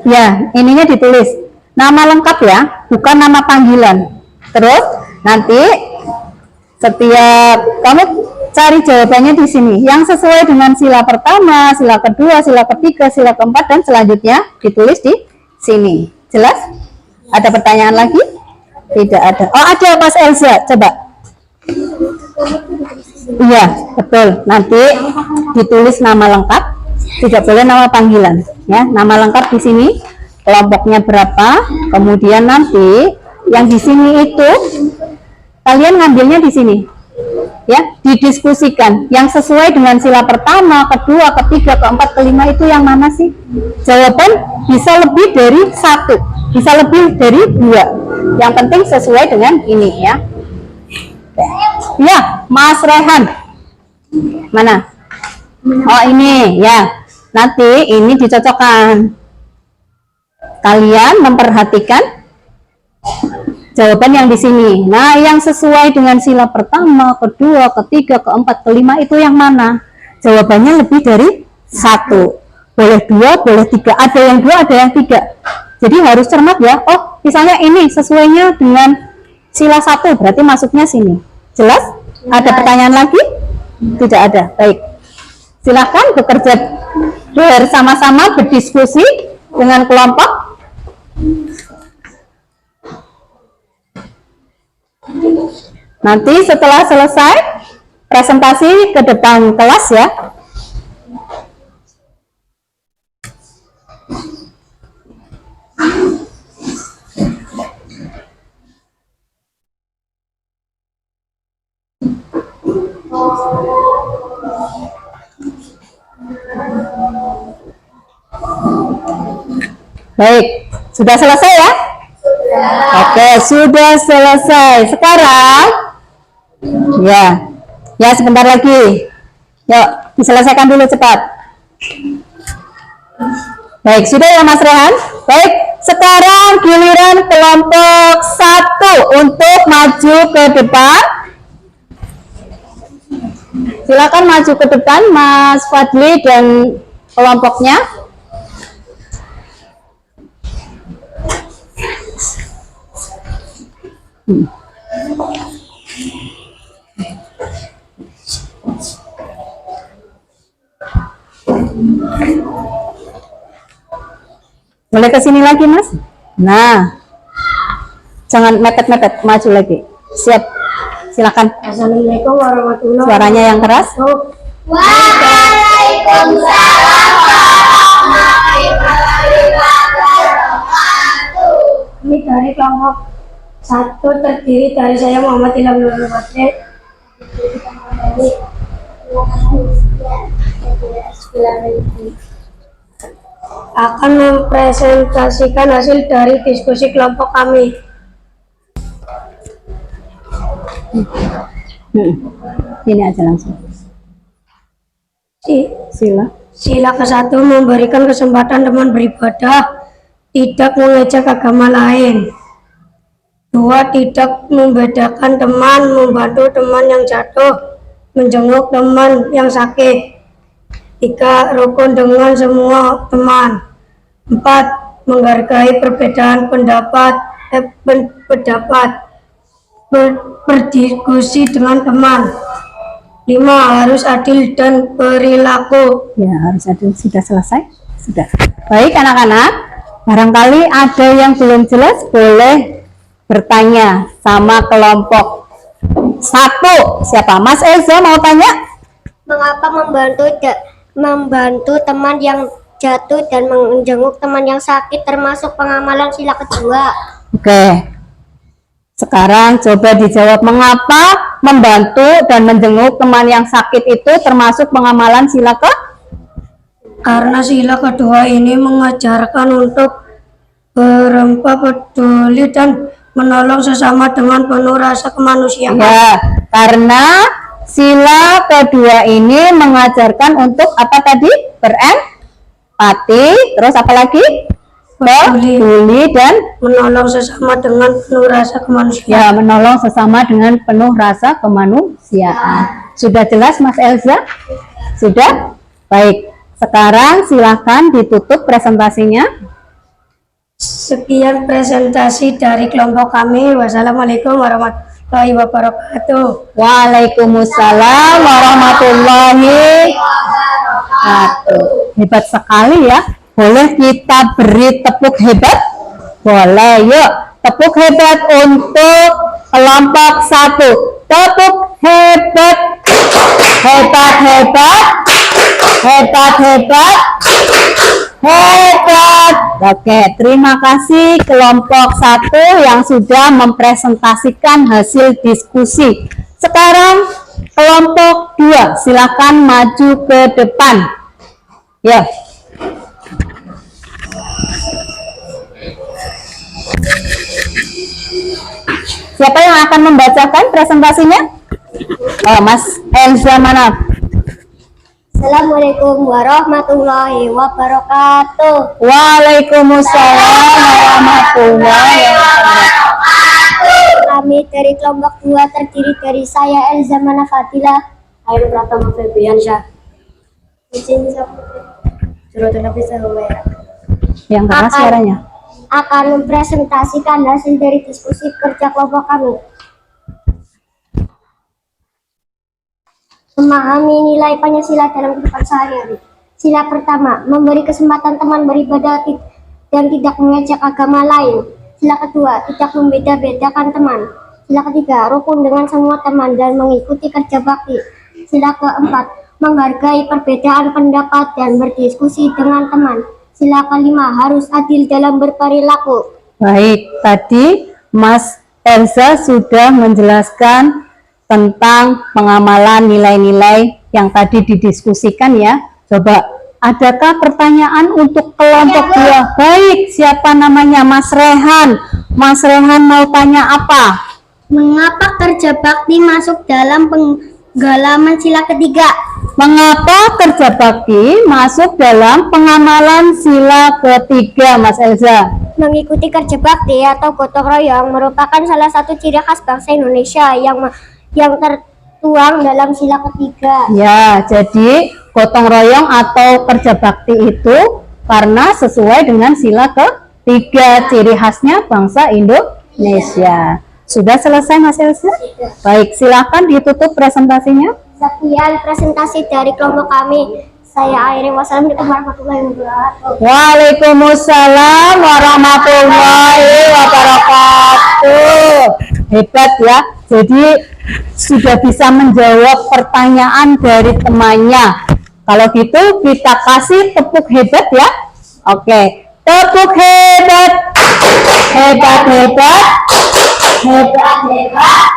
Ya, ininya ditulis. Nama lengkap ya, bukan nama panggilan. Terus nanti setiap kamu cari jawabannya di sini. Yang sesuai dengan sila pertama, sila kedua, sila ketiga, sila keempat, dan selanjutnya ditulis di sini. Jelas? Ada pertanyaan lagi? Tidak ada. Oh, ada, Mas Elza. Coba. Iya, betul. Nanti ditulis nama lengkap, tidak boleh nama panggilan. Ya, nama lengkap di sini, kelompoknya berapa, kemudian nanti yang di sini itu kalian ngambilnya di sini. Ya, didiskusikan. Yang sesuai dengan sila pertama, kedua, ketiga, keempat, kelima itu yang mana sih? Jawaban bisa lebih dari 1, bisa lebih dari 2. Yang penting sesuai dengan ini ya. Ya, Mas Rehan. Mana? Oh, ini ya. Nanti ini dicocokkan. Kalian memperhatikan jawaban yang di sini. Nah, yang sesuai dengan sila pertama, kedua, ketiga, keempat, kelima itu yang mana? Jawabannya lebih dari 1. Boleh 2, boleh 3. Ada yang 2, ada yang 3. Jadi harus cermat ya. Oh, misalnya ini sesuainya dengan sila 1, berarti masuknya sini. Jelas? Ada pertanyaan lagi? Tidak ada. Baik. Silakan bekerja bersama-sama, berdiskusi dengan kelompok. Nanti setelah selesai presentasi ke depan kelas ya. Baik, sudah selesai ya? Oke, sudah selesai. Sekarang ya sebentar lagi. Yuk, diselesaikan dulu cepat. Baik, sudah ya Mas Rehan? Baik, sekarang giliran kelompok 1 untuk maju ke depan. Silakan maju ke depan Mas Fadli dan kelompoknya. Boleh ke sini lagi Mas? Nah, jangan mepet-mepet, maju lagi. Siap. Silakan. Assalamualaikum warahmatullahi Suaranya yang keras. wabarakatuh. Waalaikumsalam warahmatullahi wabarakatuh. Kami dari kelompok 1 terdiri dari saya Muhammad Ilham Nurul Badri. Akan mempresentasikan hasil dari diskusi kelompok kami. Ini aja langsung. Sila. Sila ke-1 memberikan kesempatan teman beribadah, tidak mengejek agama lain. 2. Tidak membedakan teman, membantu teman yang jatuh, menjenguk teman yang sakit. 3. Rukun dengan semua teman. 4. Menghargai perbedaan pendapat, berdiskusi dengan teman. 5. Harus adil dan perilaku. Ya, harus adil. Sudah selesai? Sudah. Baik anak-anak, barangkali ada yang belum jelas, boleh bertanya sama kelompok 1. Siapa? Mas Elza mau tanya? Mengapa membantu teman yang jatuh dan menjenguk teman yang sakit termasuk pengamalan sila kedua? Oke. Sekarang coba dijawab, mengapa membantu dan menjenguk teman yang sakit itu termasuk pengamalan sila ke? Karena sila kedua ini mengajarkan untuk berempah peduli dan menolong sesama dengan penuh rasa kemanusiaan. Ya, karena sila kedua ini mengajarkan untuk apa tadi? Berempati, terus apa lagi? Peduli dan Menolong sesama dengan penuh rasa kemanusiaan. ya, menolong sesama dengan penuh rasa kemanusiaan. Sudah jelas Mas Elza? Sudah? Baik. Sekarang silakan ditutup presentasinya. Sekian presentasi dari kelompok kami. Wassalamualaikum warahmatullahi wabarakatuh. Waalaikumsalam warahmatullahi wabarakatuh. Hebat sekali ya. Boleh kita beri tepuk hebat? Boleh, yuk. Tepuk hebat untuk kelompok 1. Tepuk hebat. Hebat, hebat. Hebat, hebat. Hebat. Oke, terima kasih kelompok 1 yang sudah mempresentasikan hasil diskusi. Sekarang kelompok 2, silakan maju ke depan. Ya. Siapa yang akan membacakan presentasinya? Oh, Mas Elza mana? Assalamualaikum warahmatullahi wabarakatuh. Waalaikumsalam warahmatullahi wabarakatuh. Kami dari kelompok 2 terdiri dari saya Elza Mana Fadilah, Air Pratama Febriansyah, Yang keras suaranya. akan mempresentasikan hasil dari diskusi kerja kelompok kami. Memahami nilai Pancasila dalam kehidupan sehari-hari. Sila pertama, memberi kesempatan teman beribadah dan tidak mengejek agama lain. Sila kedua, tidak membeda-bedakan teman. Sila ketiga, rukun dengan semua teman dan mengikuti kerja bakti. Sila keempat, menghargai perbedaan pendapat dan berdiskusi dengan teman. Sila kelima, harus adil dalam berperilaku. Baik, tadi Mas Elza sudah menjelaskan tentang pengamalan nilai-nilai yang tadi didiskusikan ya. Coba, adakah pertanyaan untuk kelompok 2? Baik, siapa namanya? Mas Rehan. Mas Rehan mau tanya apa? Mengapa kerja bakti masuk dalam penggalaman sila ketiga? Mengapa kerja bakti masuk dalam pengamalan sila ketiga, Mas Elza? Mengikuti kerja bakti atau gotong royong merupakan salah satu ciri khas bangsa Indonesia yang tertuang dalam sila ketiga. Ya, jadi gotong royong atau kerja bakti itu karena sesuai dengan sila ketiga, ciri khasnya bangsa Indonesia. Sudah selesai Mas Elsa? Baik, silakan ditutup presentasinya. Sekian presentasi dari kelompok kami. Saya akhiri, wassalamualaikum warahmatullahi wabarakatuh. Waalaikumsalam warahmatullahi wabarakatuh. Hebat ya. Jadi sudah bisa menjawab pertanyaan dari temannya. Kalau gitu kita kasih tepuk hebat ya. Oke, tepuk hebat. Hebat, hebat. Hebat, hebat.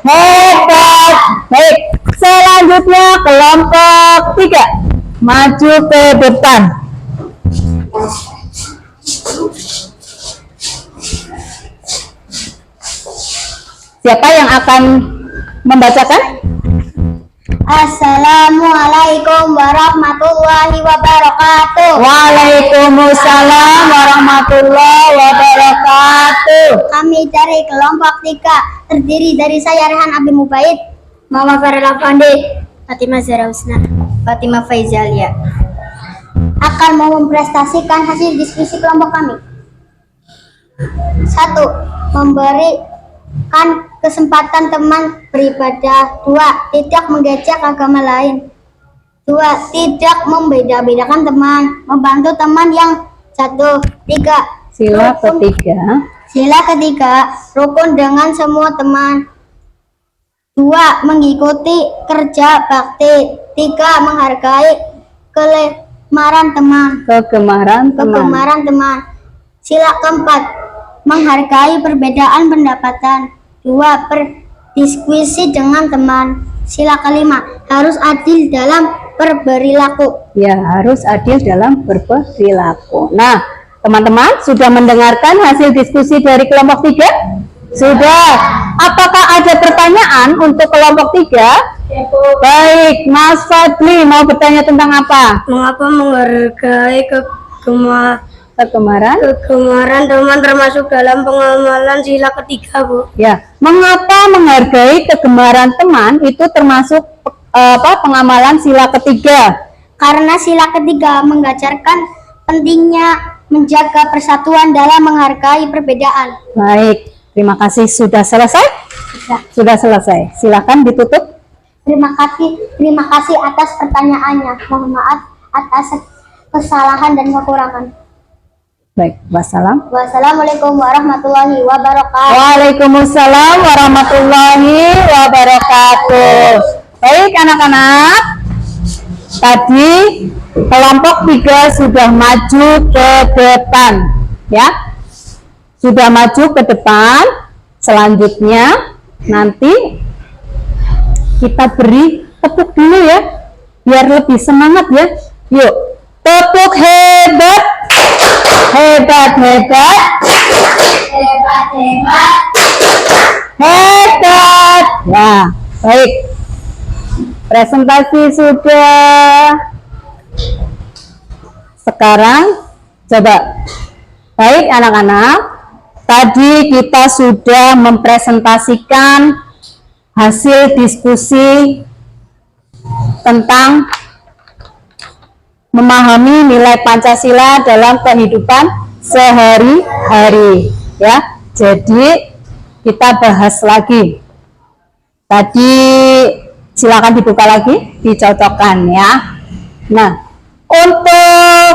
Hebat. Baik, selanjutnya kelompok 3. Maju ke depan. Siapa yang akan membacakan? Assalamualaikum warahmatullahi wabarakatuh. Waalaikumsalam warahmatullahi wabarakatuh. Kami dari kelompok 3 terdiri dari saya Rehan Abi Mubaid, Mama Farel Afandi, Fatimah Zahra Husna, Fatimah Faizalia akan mempresentasikan hasil diskusi kelompok kami. 1. Memberikan kesempatan teman beribadah. 2. Tidak mengejek agama lain. 2. Tidak membeda-bedakan teman, membantu teman yang jatuh. 3. Sila ketiga. Sila ketiga, rukun dengan semua teman. 2. Mengikuti kerja bakti. 3. Menghargai kegemaran teman. Kegemaran teman. Sila keempat, menghargai perbedaan pendapatan. 2. Berdiskusi dengan teman. Sila kelima, harus adil dalam berperilaku. Ya, harus adil dalam berperilaku. Nah, teman-teman sudah mendengarkan hasil diskusi dari kelompok 3? Sudah. Apakah ada pertanyaan untuk kelompok 3? Baik, Mas Fadli mau bertanya tentang apa? Mengapa menghargai Kegemaran? kegemaran teman termasuk dalam pengamalan sila ketiga, Bu? Ya, mengapa menghargai kegemaran teman itu termasuk pengamalan sila ketiga? Karena sila ketiga mengajarkan pentingnya menjaga persatuan dalam menghargai perbedaan. Baik, terima kasih. Sudah selesai? Sudah selesai. Silakan ditutup. Terima kasih atas pertanyaannya. Mohon maaf atas kesalahan dan kekurangan. Baik, wassalam. Wassalamualaikum warahmatullahi wabarakatuh. Waalaikumsalam warahmatullahi wabarakatuh. Baik anak-anak, tadi kelompok 3 sudah maju ke depan, ya. Sudah maju ke depan. Selanjutnya nanti kita beri tepuk dulu ya, biar lebih semangat ya. Yuk, tepuk hebat. Hebat, hebat. Hebat, hebat. Hebat. Ya, baik. Presentasi sudah. Sekarang coba. Baik anak-anak, tadi kita sudah mempresentasikan hasil diskusi tentang memahami nilai Pancasila dalam kehidupan sehari-hari, ya. Jadi kita bahas lagi. Tadi silakan dibuka lagi, dicocokkan ya. Nah, untuk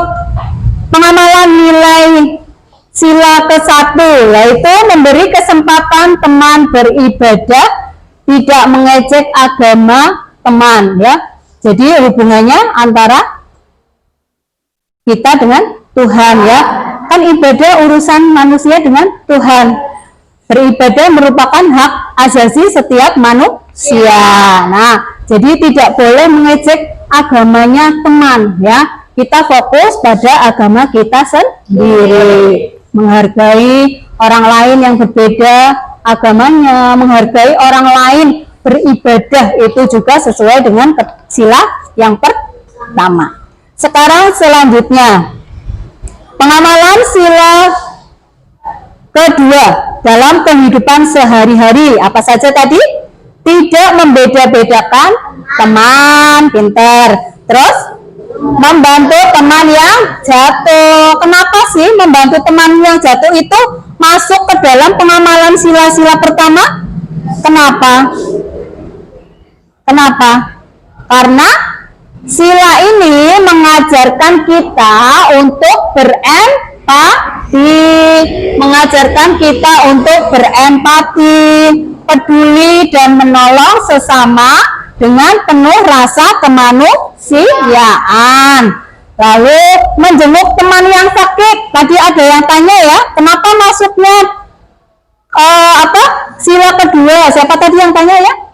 pengamalan nilai sila ke-1 yaitu memberi kesempatan teman beribadah, tidak mengejek agama teman, ya. Jadi hubungannya antara kita dengan Tuhan, ya. Kan ibadah urusan manusia dengan Tuhan. Beribadah merupakan hak asasi setiap manusia. Nah, jadi tidak boleh mengejek agamanya teman, ya. Kita fokus pada agama kita sendiri. Menghargai orang lain yang berbeda agamanya, menghargai orang lain beribadah, itu juga sesuai dengan sila yang pertama. Sekarang selanjutnya, pengamalan sila kedua dalam kehidupan sehari-hari. Apa saja tadi? Tidak membeda-bedakan teman, pintar. Terus membantu teman yang jatuh. Kenapa sih membantu teman yang jatuh itu masuk ke dalam pengamalan sila-sila pertama? Kenapa? Kenapa? Karena sila ini mengajarkan kita untuk berempati, mengajarkan kita untuk berempati, peduli dan menolong sesama dengan penuh rasa kemanusiaan. Lalu menjenguk teman yang sakit. Tadi ada yang tanya ya, kenapa masuknya sila kedua? Siapa tadi yang tanya ya?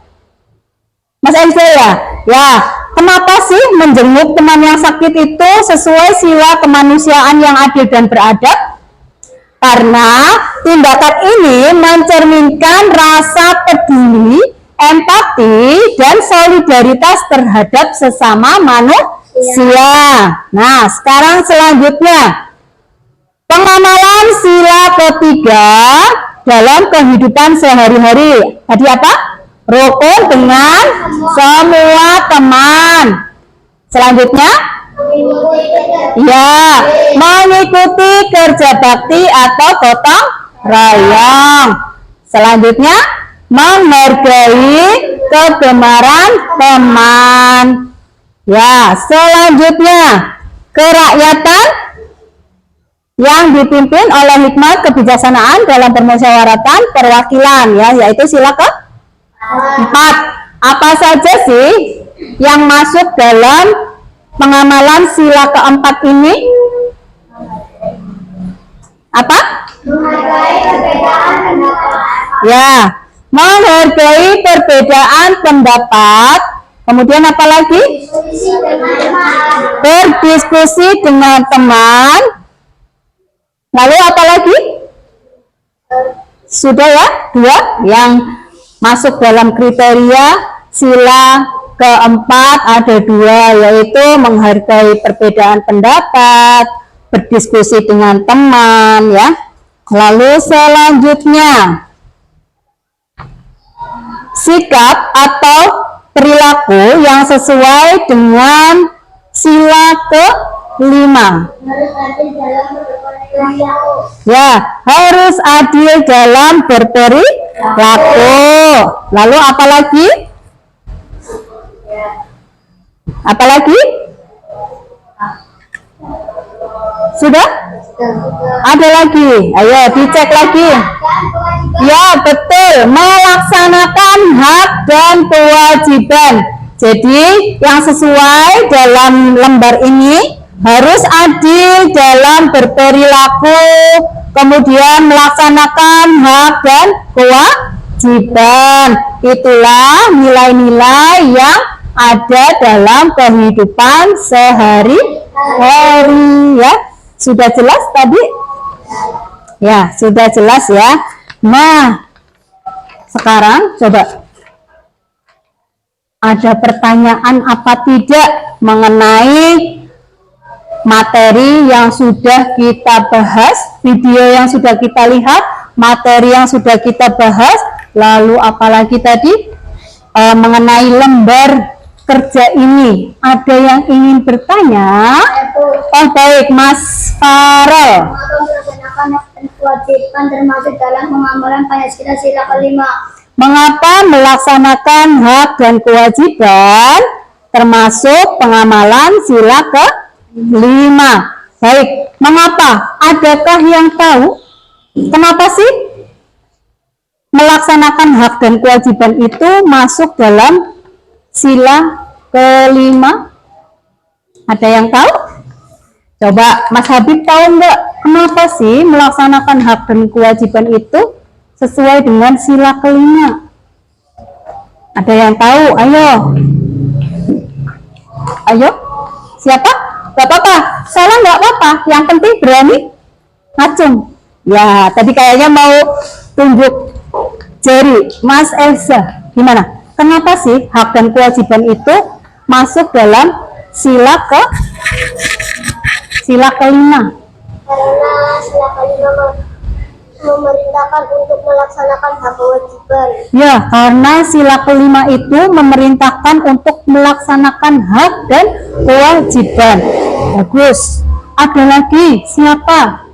Mas Elza ya? Ya, kenapa sih menjenguk teman yang sakit itu sesuai sila kemanusiaan yang adil dan beradab? Karena tindakan ini mencerminkan rasa peduli, empati, dan solidaritas terhadap sesama manusia. Nah, sekarang selanjutnya, pengamalan sila ketiga dalam kehidupan sehari-hari. Tadi apa? Rukun dengan semua teman. Selanjutnya, ya, mengikuti kerja bakti atau gotong royong. Selanjutnya, menghargai kegemaran teman. Ya, selanjutnya, kerakyatan yang dipimpin oleh hikmat kebijaksanaan dalam permusyawaratan perwakilan, ya, yaitu sila keempat. Apa saja sih yang masuk dalam pengamalan sila keempat ini? Apa? Ya, menghargai perbedaan pendapat. Kemudian apa lagi? Berdiskusi dengan teman. Lalu apa lagi? Sudah ya, 2 yang masuk dalam kriteria sila keempat ada 2, yaitu menghargai perbedaan pendapat, berdiskusi dengan teman, ya. Lalu selanjutnya, sikap atau perilaku yang sesuai dengan sila ke-5. Ya, harus adil dalam berperilaku. Lalu apa lagi? Apalagi? Sudah? Ada lagi? Ayo dicek lagi. Ya, betul. Melaksanakan hak dan kewajiban. Jadi yang sesuai dalam lembar ini harus adil dalam berperilaku, kemudian melaksanakan hak dan kewajiban. Itulah nilai-nilai yang ada dalam kehidupan sehari-hari, ya. Sudah jelas tadi? Ya, sudah jelas ya. Nah, sekarang coba ada pertanyaan apa tidak mengenai materi yang sudah kita bahas, video yang sudah kita lihat, materi yang sudah kita bahas, lalu apalagi tadi mengenai lembar kerja ini. Ada yang ingin bertanya? Oh baik, Mas Farel. Melaksanakan kewajiban termasuk dalam pengamalan Pancasila sila ke-5. Mengapa melaksanakan hak dan kewajiban termasuk pengamalan sila ke-5? Baik, mengapa? Adakah yang tahu kenapa sih melaksanakan hak dan kewajiban itu masuk dalam sila ke-5? Ada yang tahu? Coba Mas Habib tahu enggak kenapa sih melaksanakan hak dan kewajiban itu sesuai dengan sila ke-5? Ada yang tahu? Ayo. Ayo. Siapa? Gak apa-apa. Salah nggak apa-apa. Yang penting berani ngacung. Ya, tadi kayaknya mau tunjuk jari. Mas Elza, gimana? Kenapa sih hak dan kewajiban itu masuk dalam sila ke-5? Karena sila ke-5 memerintahkan untuk melaksanakan hak kewajiban. Ya, karena sila ke-5 itu memerintahkan untuk melaksanakan hak dan kewajiban. Bagus. Ada lagi? Siapa?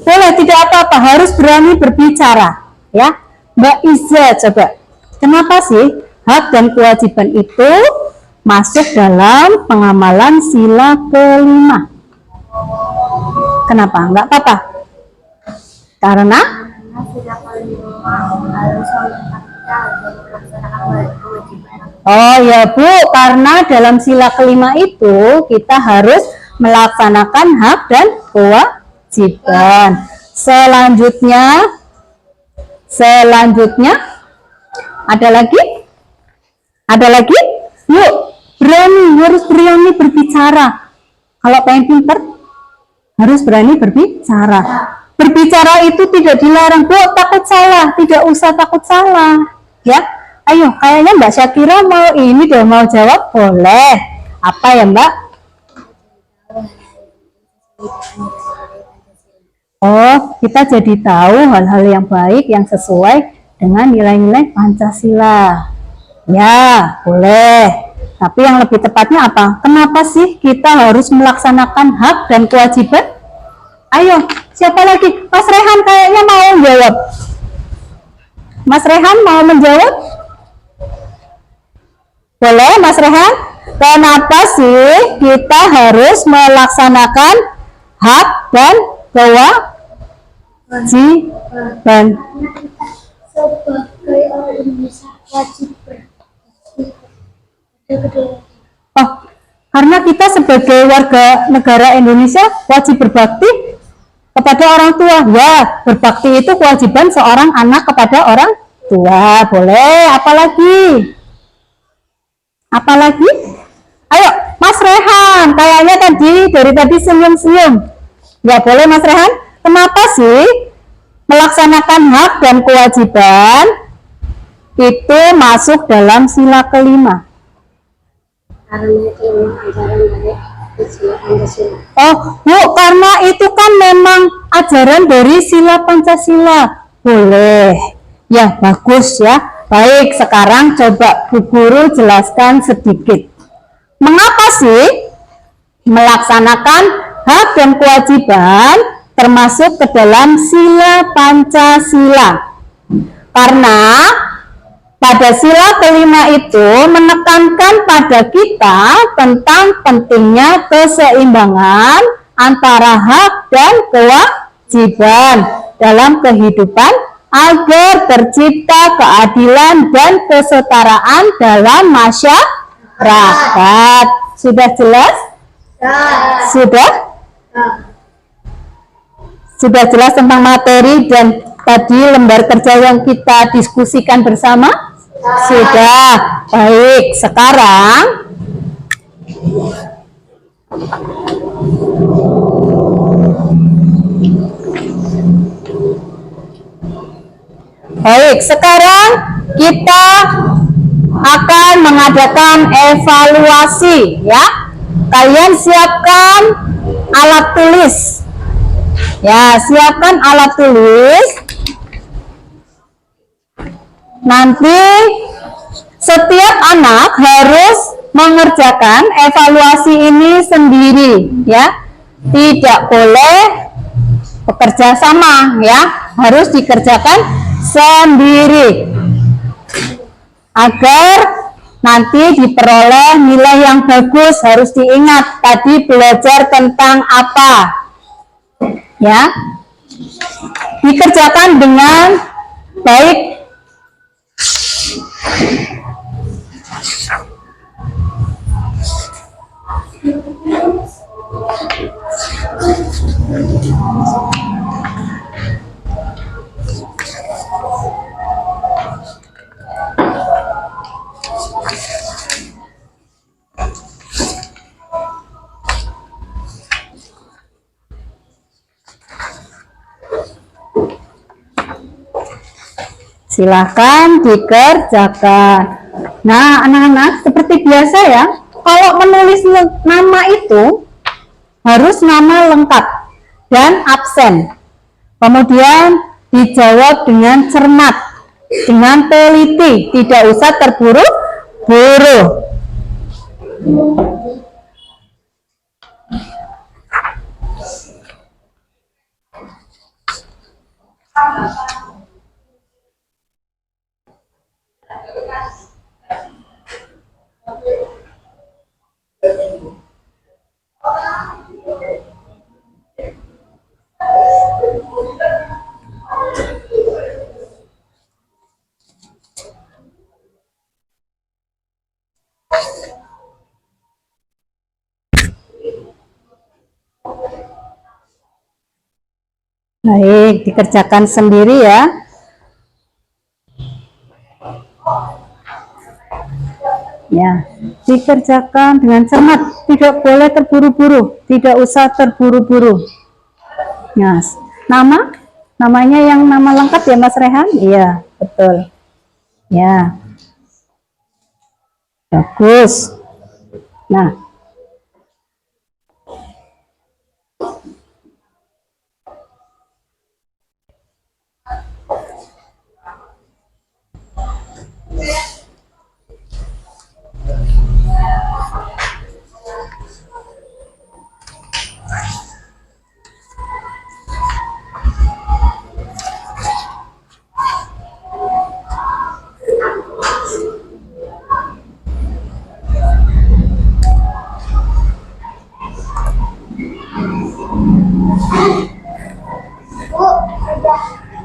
Boleh, tidak apa-apa, harus berani berbicara, ya. Mbak Iza, coba. Kenapa sih hak dan kewajiban itu masuk dalam pengamalan sila ke-5? Kenapa? Enggak apa-apa. Karena sila ke-5 harus Oh ya Bu, karena dalam sila kelima itu kita harus melaksanakan hak dan kewajiban. Selanjutnya ada lagi? Ada lagi? Yuk, harus berani berbicara. Kalau pengen pinter, harus berani berbicara. Berbicara itu tidak dilarang. Bu, takut salah, tidak usah takut salah. Ya, ayo, kayaknya Mbak Syakira mau jawab, boleh. Apa ya Mbak? Oh, kita jadi tahu hal-hal yang baik yang sesuai dengan nilai-nilai Pancasila. Ya, boleh. Tapi yang lebih tepatnya apa? Kenapa sih kita harus melaksanakan hak dan kewajiban? Ayo, siapa lagi? Mas Rehan kayaknya mau jawab. Mas Rehan mau menjawab? Boleh, Mas Rehan? Kenapa sih kita harus melaksanakan hak dan kewajiban? Sebagai orang Indonesia wajib Oh, karena kita sebagai warga negara Indonesia wajib berbakti kepada orang tua. Ya, berbakti itu kewajiban seorang anak kepada orang tua. Boleh, apalagi? Apalagi? Ayo, Mas Rehan, kayaknya dari tadi senyum-senyum. Ya, boleh Mas Rehan. Kenapa sih melaksanakan hak dan kewajiban itu masuk dalam sila kelima? karena itu ajaran dari sila Pancasila. Oh, Bu, karena itu kan memang ajaran dari sila Pancasila. Boleh. Ya, bagus ya. Baik, sekarang coba Bu Guru jelaskan sedikit. Mengapa sih melaksanakan hak dan kewajiban termasuk ke dalam sila Pancasila? Karena pada sila kelima itu menekankan pada kita tentang pentingnya keseimbangan antara hak dan kewajiban dalam kehidupan agar tercipta keadilan dan kesetaraan dalam masyarakat. Sudah jelas? Sudah? Sudah jelas tentang materi dan tadi lembar kerja yang kita diskusikan bersama? Sudah. Baik, sekarang kita akan mengadakan evaluasi ya. Kalian siapkan alat tulis. Ya, siapkan alat tulis. Nanti setiap anak harus mengerjakan evaluasi ini sendiri ya. Tidak boleh bekerja sama ya. Harus dikerjakan sendiri. Agar nanti diperoleh nilai yang bagus. Harus diingat tadi belajar tentang apa ya, dikerjakan dengan baik. Silahkan dikerjakan. Nah, anak-anak, seperti biasa ya, kalau menulis nama itu harus nama lengkap dan absen. Kemudian dijawab dengan cermat, dengan teliti, tidak usah terburu-buru. Baik, dikerjakan sendiri ya. Ya, dikerjakan dengan cermat, tidak boleh terburu-buru, tidak usah terburu-buru. Nah, namanya yang nama lengkap ya Mas Rehan? Iya, betul. Ya, bagus. Nah,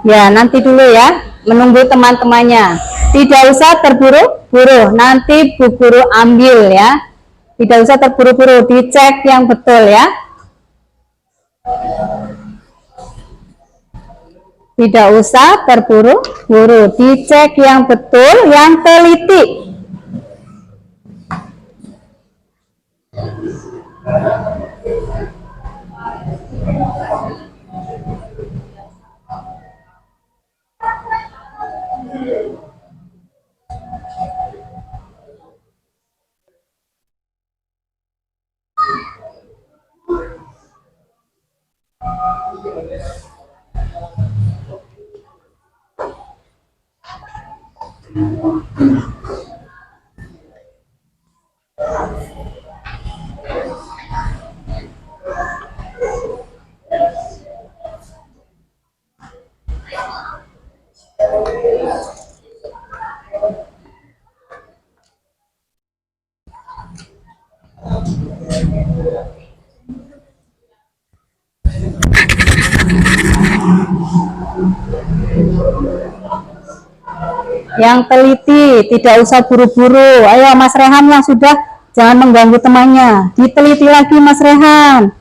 ya nanti dulu ya, menunggu teman-temannya. Tidak usah terburu-buru, nanti Bu Guru ambil ya. Tidak usah terburu-buru, dicek yang betul ya. Tidak usah terburu-buru, dicek yang betul, yang teliti. Yang teliti, tidak usah buru-buru. Ayo Mas Rehan yang sudah, jangan mengganggu temannya. Diteliti lagi Mas Rehan.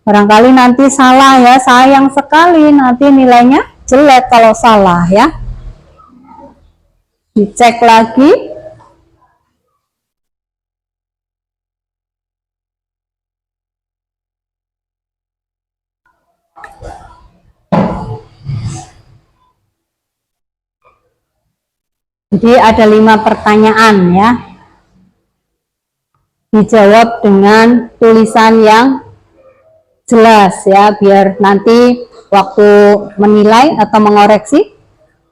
Barangkali nanti salah ya, sayang sekali nanti nilainya jelek kalau salah ya. Dicek lagi. Jadi ada 5 pertanyaan ya. Dijawab dengan tulisan yang jelas ya, biar nanti waktu menilai atau mengoreksi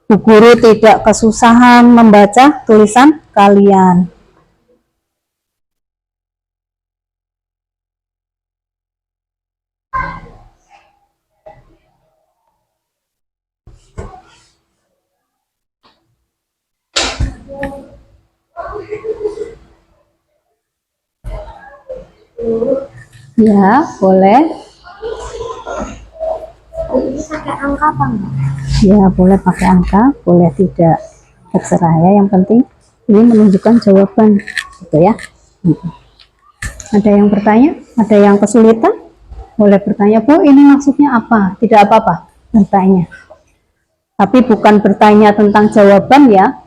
Bu Guru tidak kesusahan membaca tulisan kalian. Ya, boleh. Ini pakai angka apa enggak? Ya, boleh pakai angka, boleh tidak. Terserah ya, yang penting ini menunjukkan jawaban. Gitu ya. Ada yang bertanya? Ada yang kesulitan? Boleh bertanya, Bu, ini maksudnya apa? Tidak apa-apa bertanya. Tapi bukan bertanya tentang jawaban ya.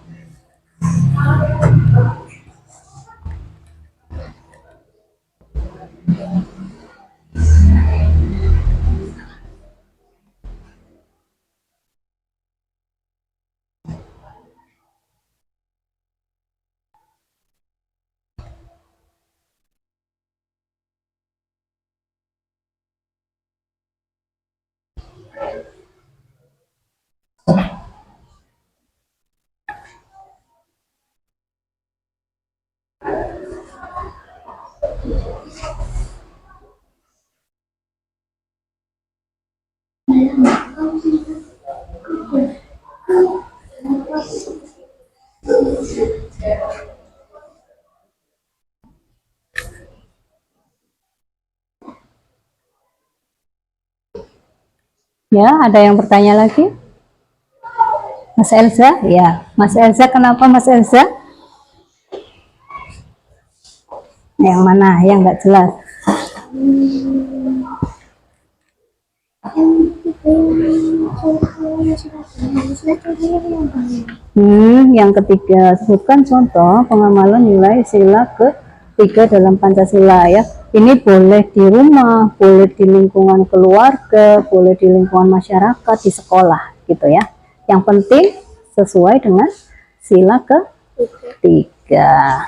Ya, ada yang bertanya lagi? Mas Elza? Ya, Mas Elza, kenapa Mas Elza? Yang mana? Yang nggak jelas? Yang ketiga, sebutkan contoh pengamalan nilai sila ketiga dalam Pancasila ya. Ini boleh di rumah, boleh di lingkungan keluarga, boleh di lingkungan masyarakat, di sekolah gitu ya. Yang penting sesuai dengan sila ketiga.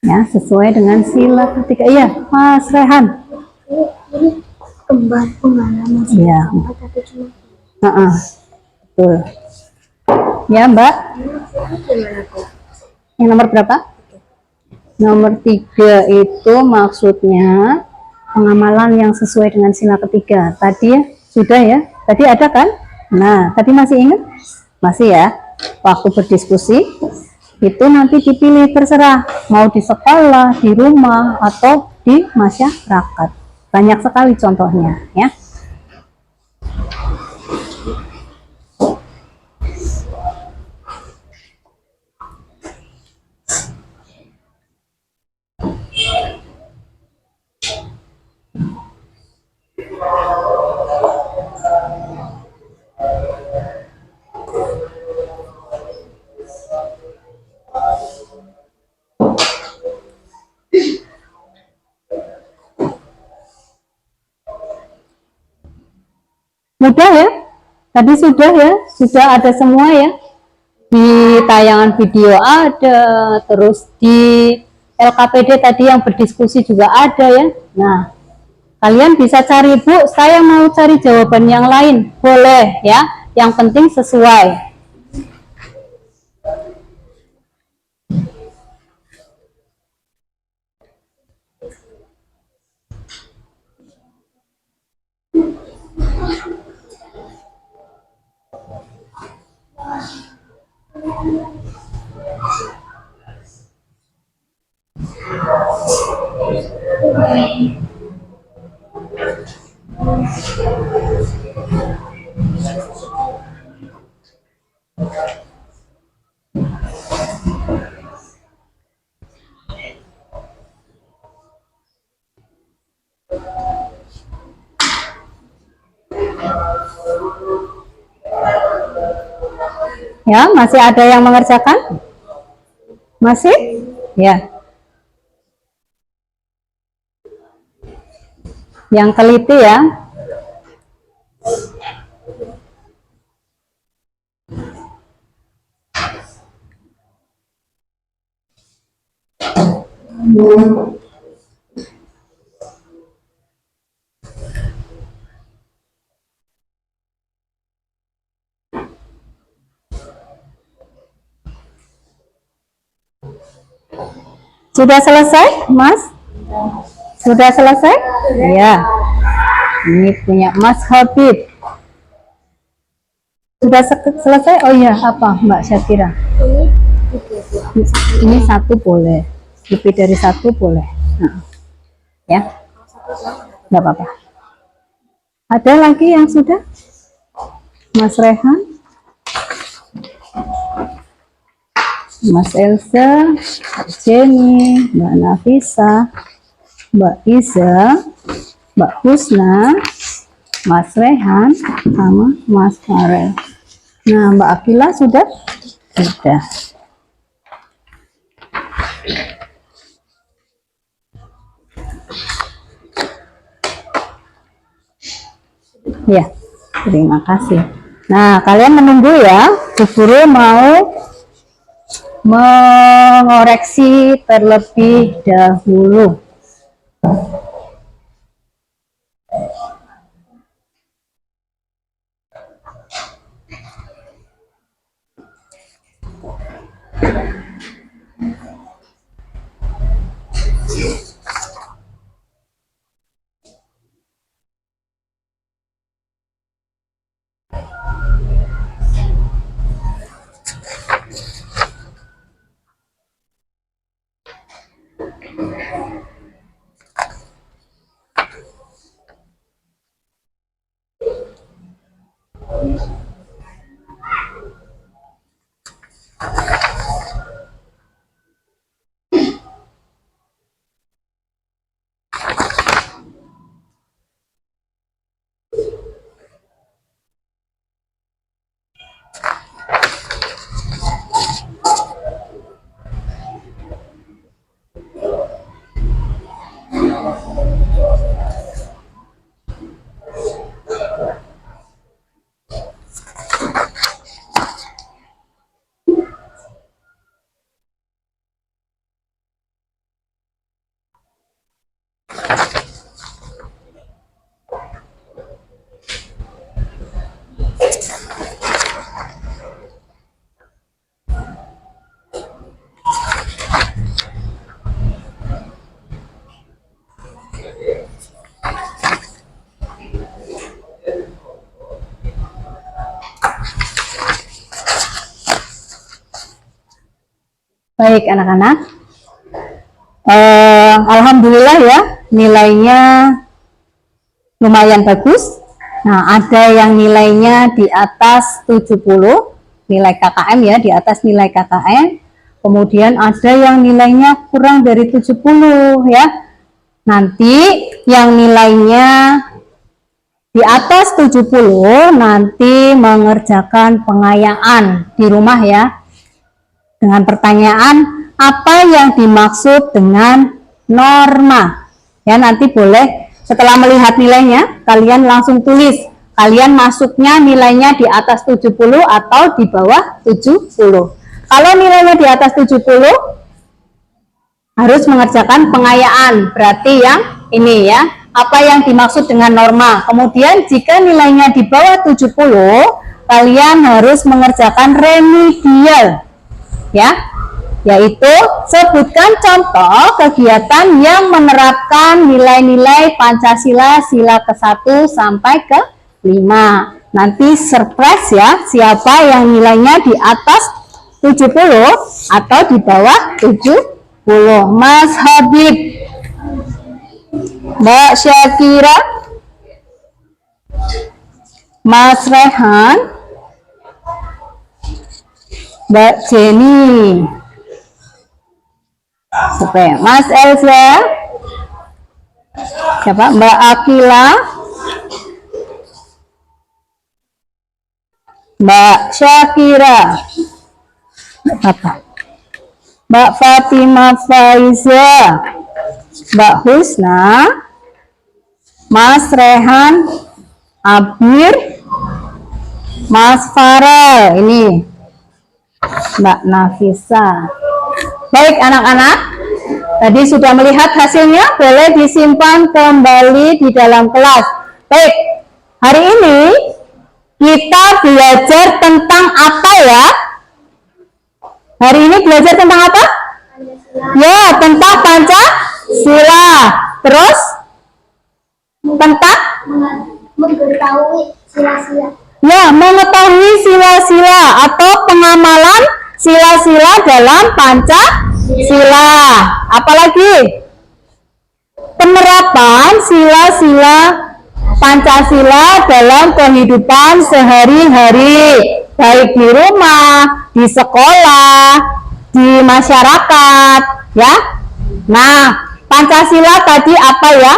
Ya, sesuai dengan sila ketiga. Iya, Mas Rehan. Kembar pengalaman Iya. tapi cuma Betul. Ya, Mbak. Yang nomor berapa? Nomor 3 itu maksudnya pengamalan yang sesuai dengan sila ketiga. Tadi ya, sudah ya. Tadi ada kan? Nah, tadi masih ingat? Masih ya? Waktu berdiskusi, itu nanti dipilih terserah. Mau di sekolah, di rumah, atau di masyarakat. Banyak sekali contohnya ya. Mudah ya? Tadi sudah ya? Sudah ada semua ya? Di tayangan video ada, terus di LKPD tadi yang berdiskusi juga ada ya. Nah, kalian bisa cari, Bu, saya mau cari jawaban yang lain. Boleh ya, yang penting sesuai. Ya, masih ada yang mengerjakan? Masih? Ya. Yang teliti ya. Sudah selesai, Mas? Sudah selesai? Ya. Ini punya Mas Habib. Sudah selesai? Oh iya, apa Mbak Syakira? Ini satu boleh. Lebih dari satu boleh. Nah, ya. Nggak apa-apa. Ada lagi yang sudah? Mas Rehan? Mas Elsa, Mbak Jenny, Mbak Nafisa, Mbak Iza, Mbak Husna, Mas Rehan, sama Mas Farel. Nah, Mbak Akila sudah? Sudah. Ya, terima kasih. Nah, kalian menunggu ya, Bu Guru mau mengoreksi terlebih dahulu. Baik anak-anak, alhamdulillah ya, nilainya lumayan bagus. Nah, ada yang nilainya di atas 70, nilai KKM ya, di atas nilai KKM. Kemudian ada yang nilainya kurang dari 70 ya. Nanti yang nilainya di atas 70 nanti mengerjakan pengayaan di rumah ya. Dengan pertanyaan, apa yang dimaksud dengan norma? Ya, nanti boleh setelah melihat nilainya, kalian langsung tulis. Kalian masuknya nilainya di atas 70 atau di bawah 70. Kalau nilainya di atas 70, harus mengerjakan pengayaan. Berarti yang ini ya, apa yang dimaksud dengan norma. Kemudian jika nilainya di bawah 70, kalian harus mengerjakan remedial. Ya, yaitu sebutkan contoh kegiatan yang menerapkan nilai-nilai Pancasila sila ke-1 sampai ke-5. Nanti surprise ya, siapa yang nilainya di atas 70 atau di bawah 70. Mas Habib, Mbak Syakira, Mas Rehan, Mbak Jenny, supaya Mas Elsa, siapa? Mbak Akila, Mbak Syakira, apa? Mbak Fatimah Faiza, Mbak Husna, Mas Rehan, Abir, Mas Farel, ini Mbak Nafisa. Baik anak-anak, tadi sudah melihat hasilnya, boleh disimpan kembali di dalam kelas. Baik, hari ini kita belajar tentang apa ya? Hari ini belajar tentang apa? Ya, tentang Pancasila. Terus tentang Mengetahui sila-sila. ya, mengetahui sila-sila atau pengamalan sila-sila dalam Pancasila. Apalagi penerapan sila-sila Pancasila dalam kehidupan sehari-hari, baik di rumah, di sekolah, di masyarakat ya. Nah, Pancasila tadi apa ya?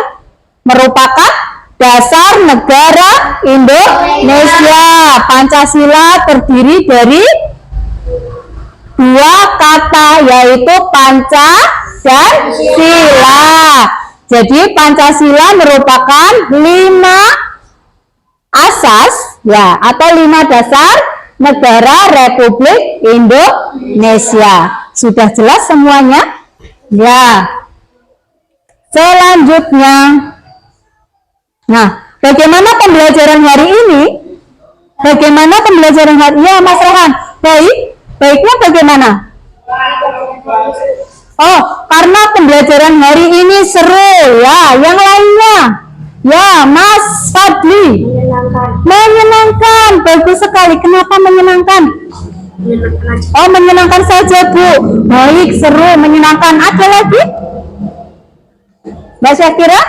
Merupakan dasar negara Indonesia. Pancasila terdiri dari dua kata, yaitu panca dan sila. Jadi Pancasila merupakan 5 asas ya, atau 5 dasar negara Republik Indonesia. Sudah jelas semuanya? Ya. Selanjutnya, nah, bagaimana pembelajaran hari ini? Bagaimana pembelajaran hari ini? Ya, Mas Rehan. Baik. Baiknya bagaimana? Oh, karena pembelajaran hari ini seru ya. Yang lainnya? Ya, Mas Fadli. Menyenangkan. Bagus sekali. Kenapa menyenangkan? Oh, menyenangkan saja, Bu. Baik, seru, menyenangkan. Ada lagi? Mbak Syakira?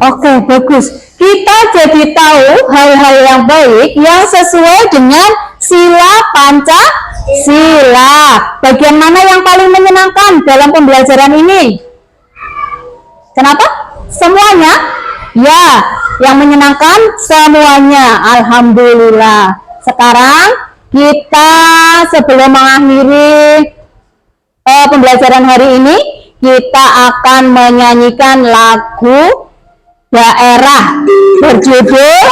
Oke, bagus. Kita jadi tahu hal-hal yang baik yang sesuai dengan sila Pancasila. Bagian mana yang paling menyenangkan dalam pembelajaran ini? Kenapa? Semuanya? Ya, yang menyenangkan semuanya. Alhamdulillah. Sekarang kita sebelum mengakhiri pembelajaran hari ini, kita akan menyanyikan lagu daerah berjudul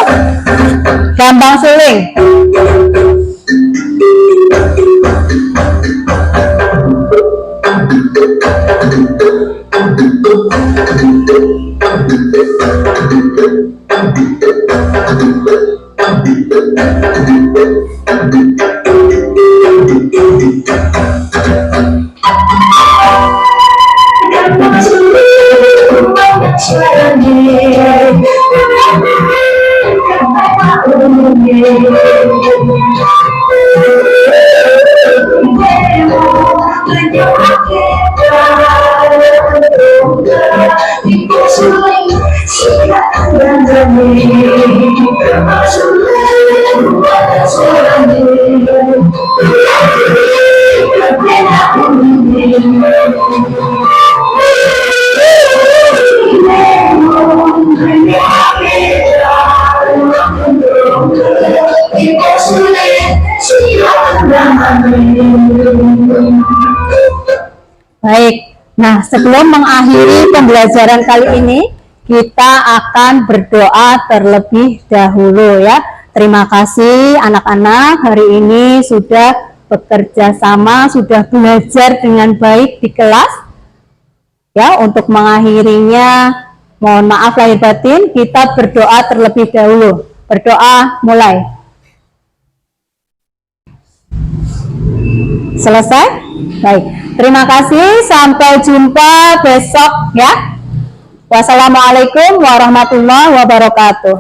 Gambang Suling. Baik, nah sebelum mengakhiri pembelajaran kali ini, kita akan berdoa terlebih dahulu ya. Terima kasih anak-anak hari ini sudah bekerja sama, sudah belajar dengan baik di kelas. Ya, untuk mengakhirinya, mohon maaf lahir batin, kita berdoa terlebih dahulu. Berdoa mulai. Selesai? Baik. Terima kasih, sampai jumpa besok ya. Wassalamualaikum warahmatullahi wabarakatuh.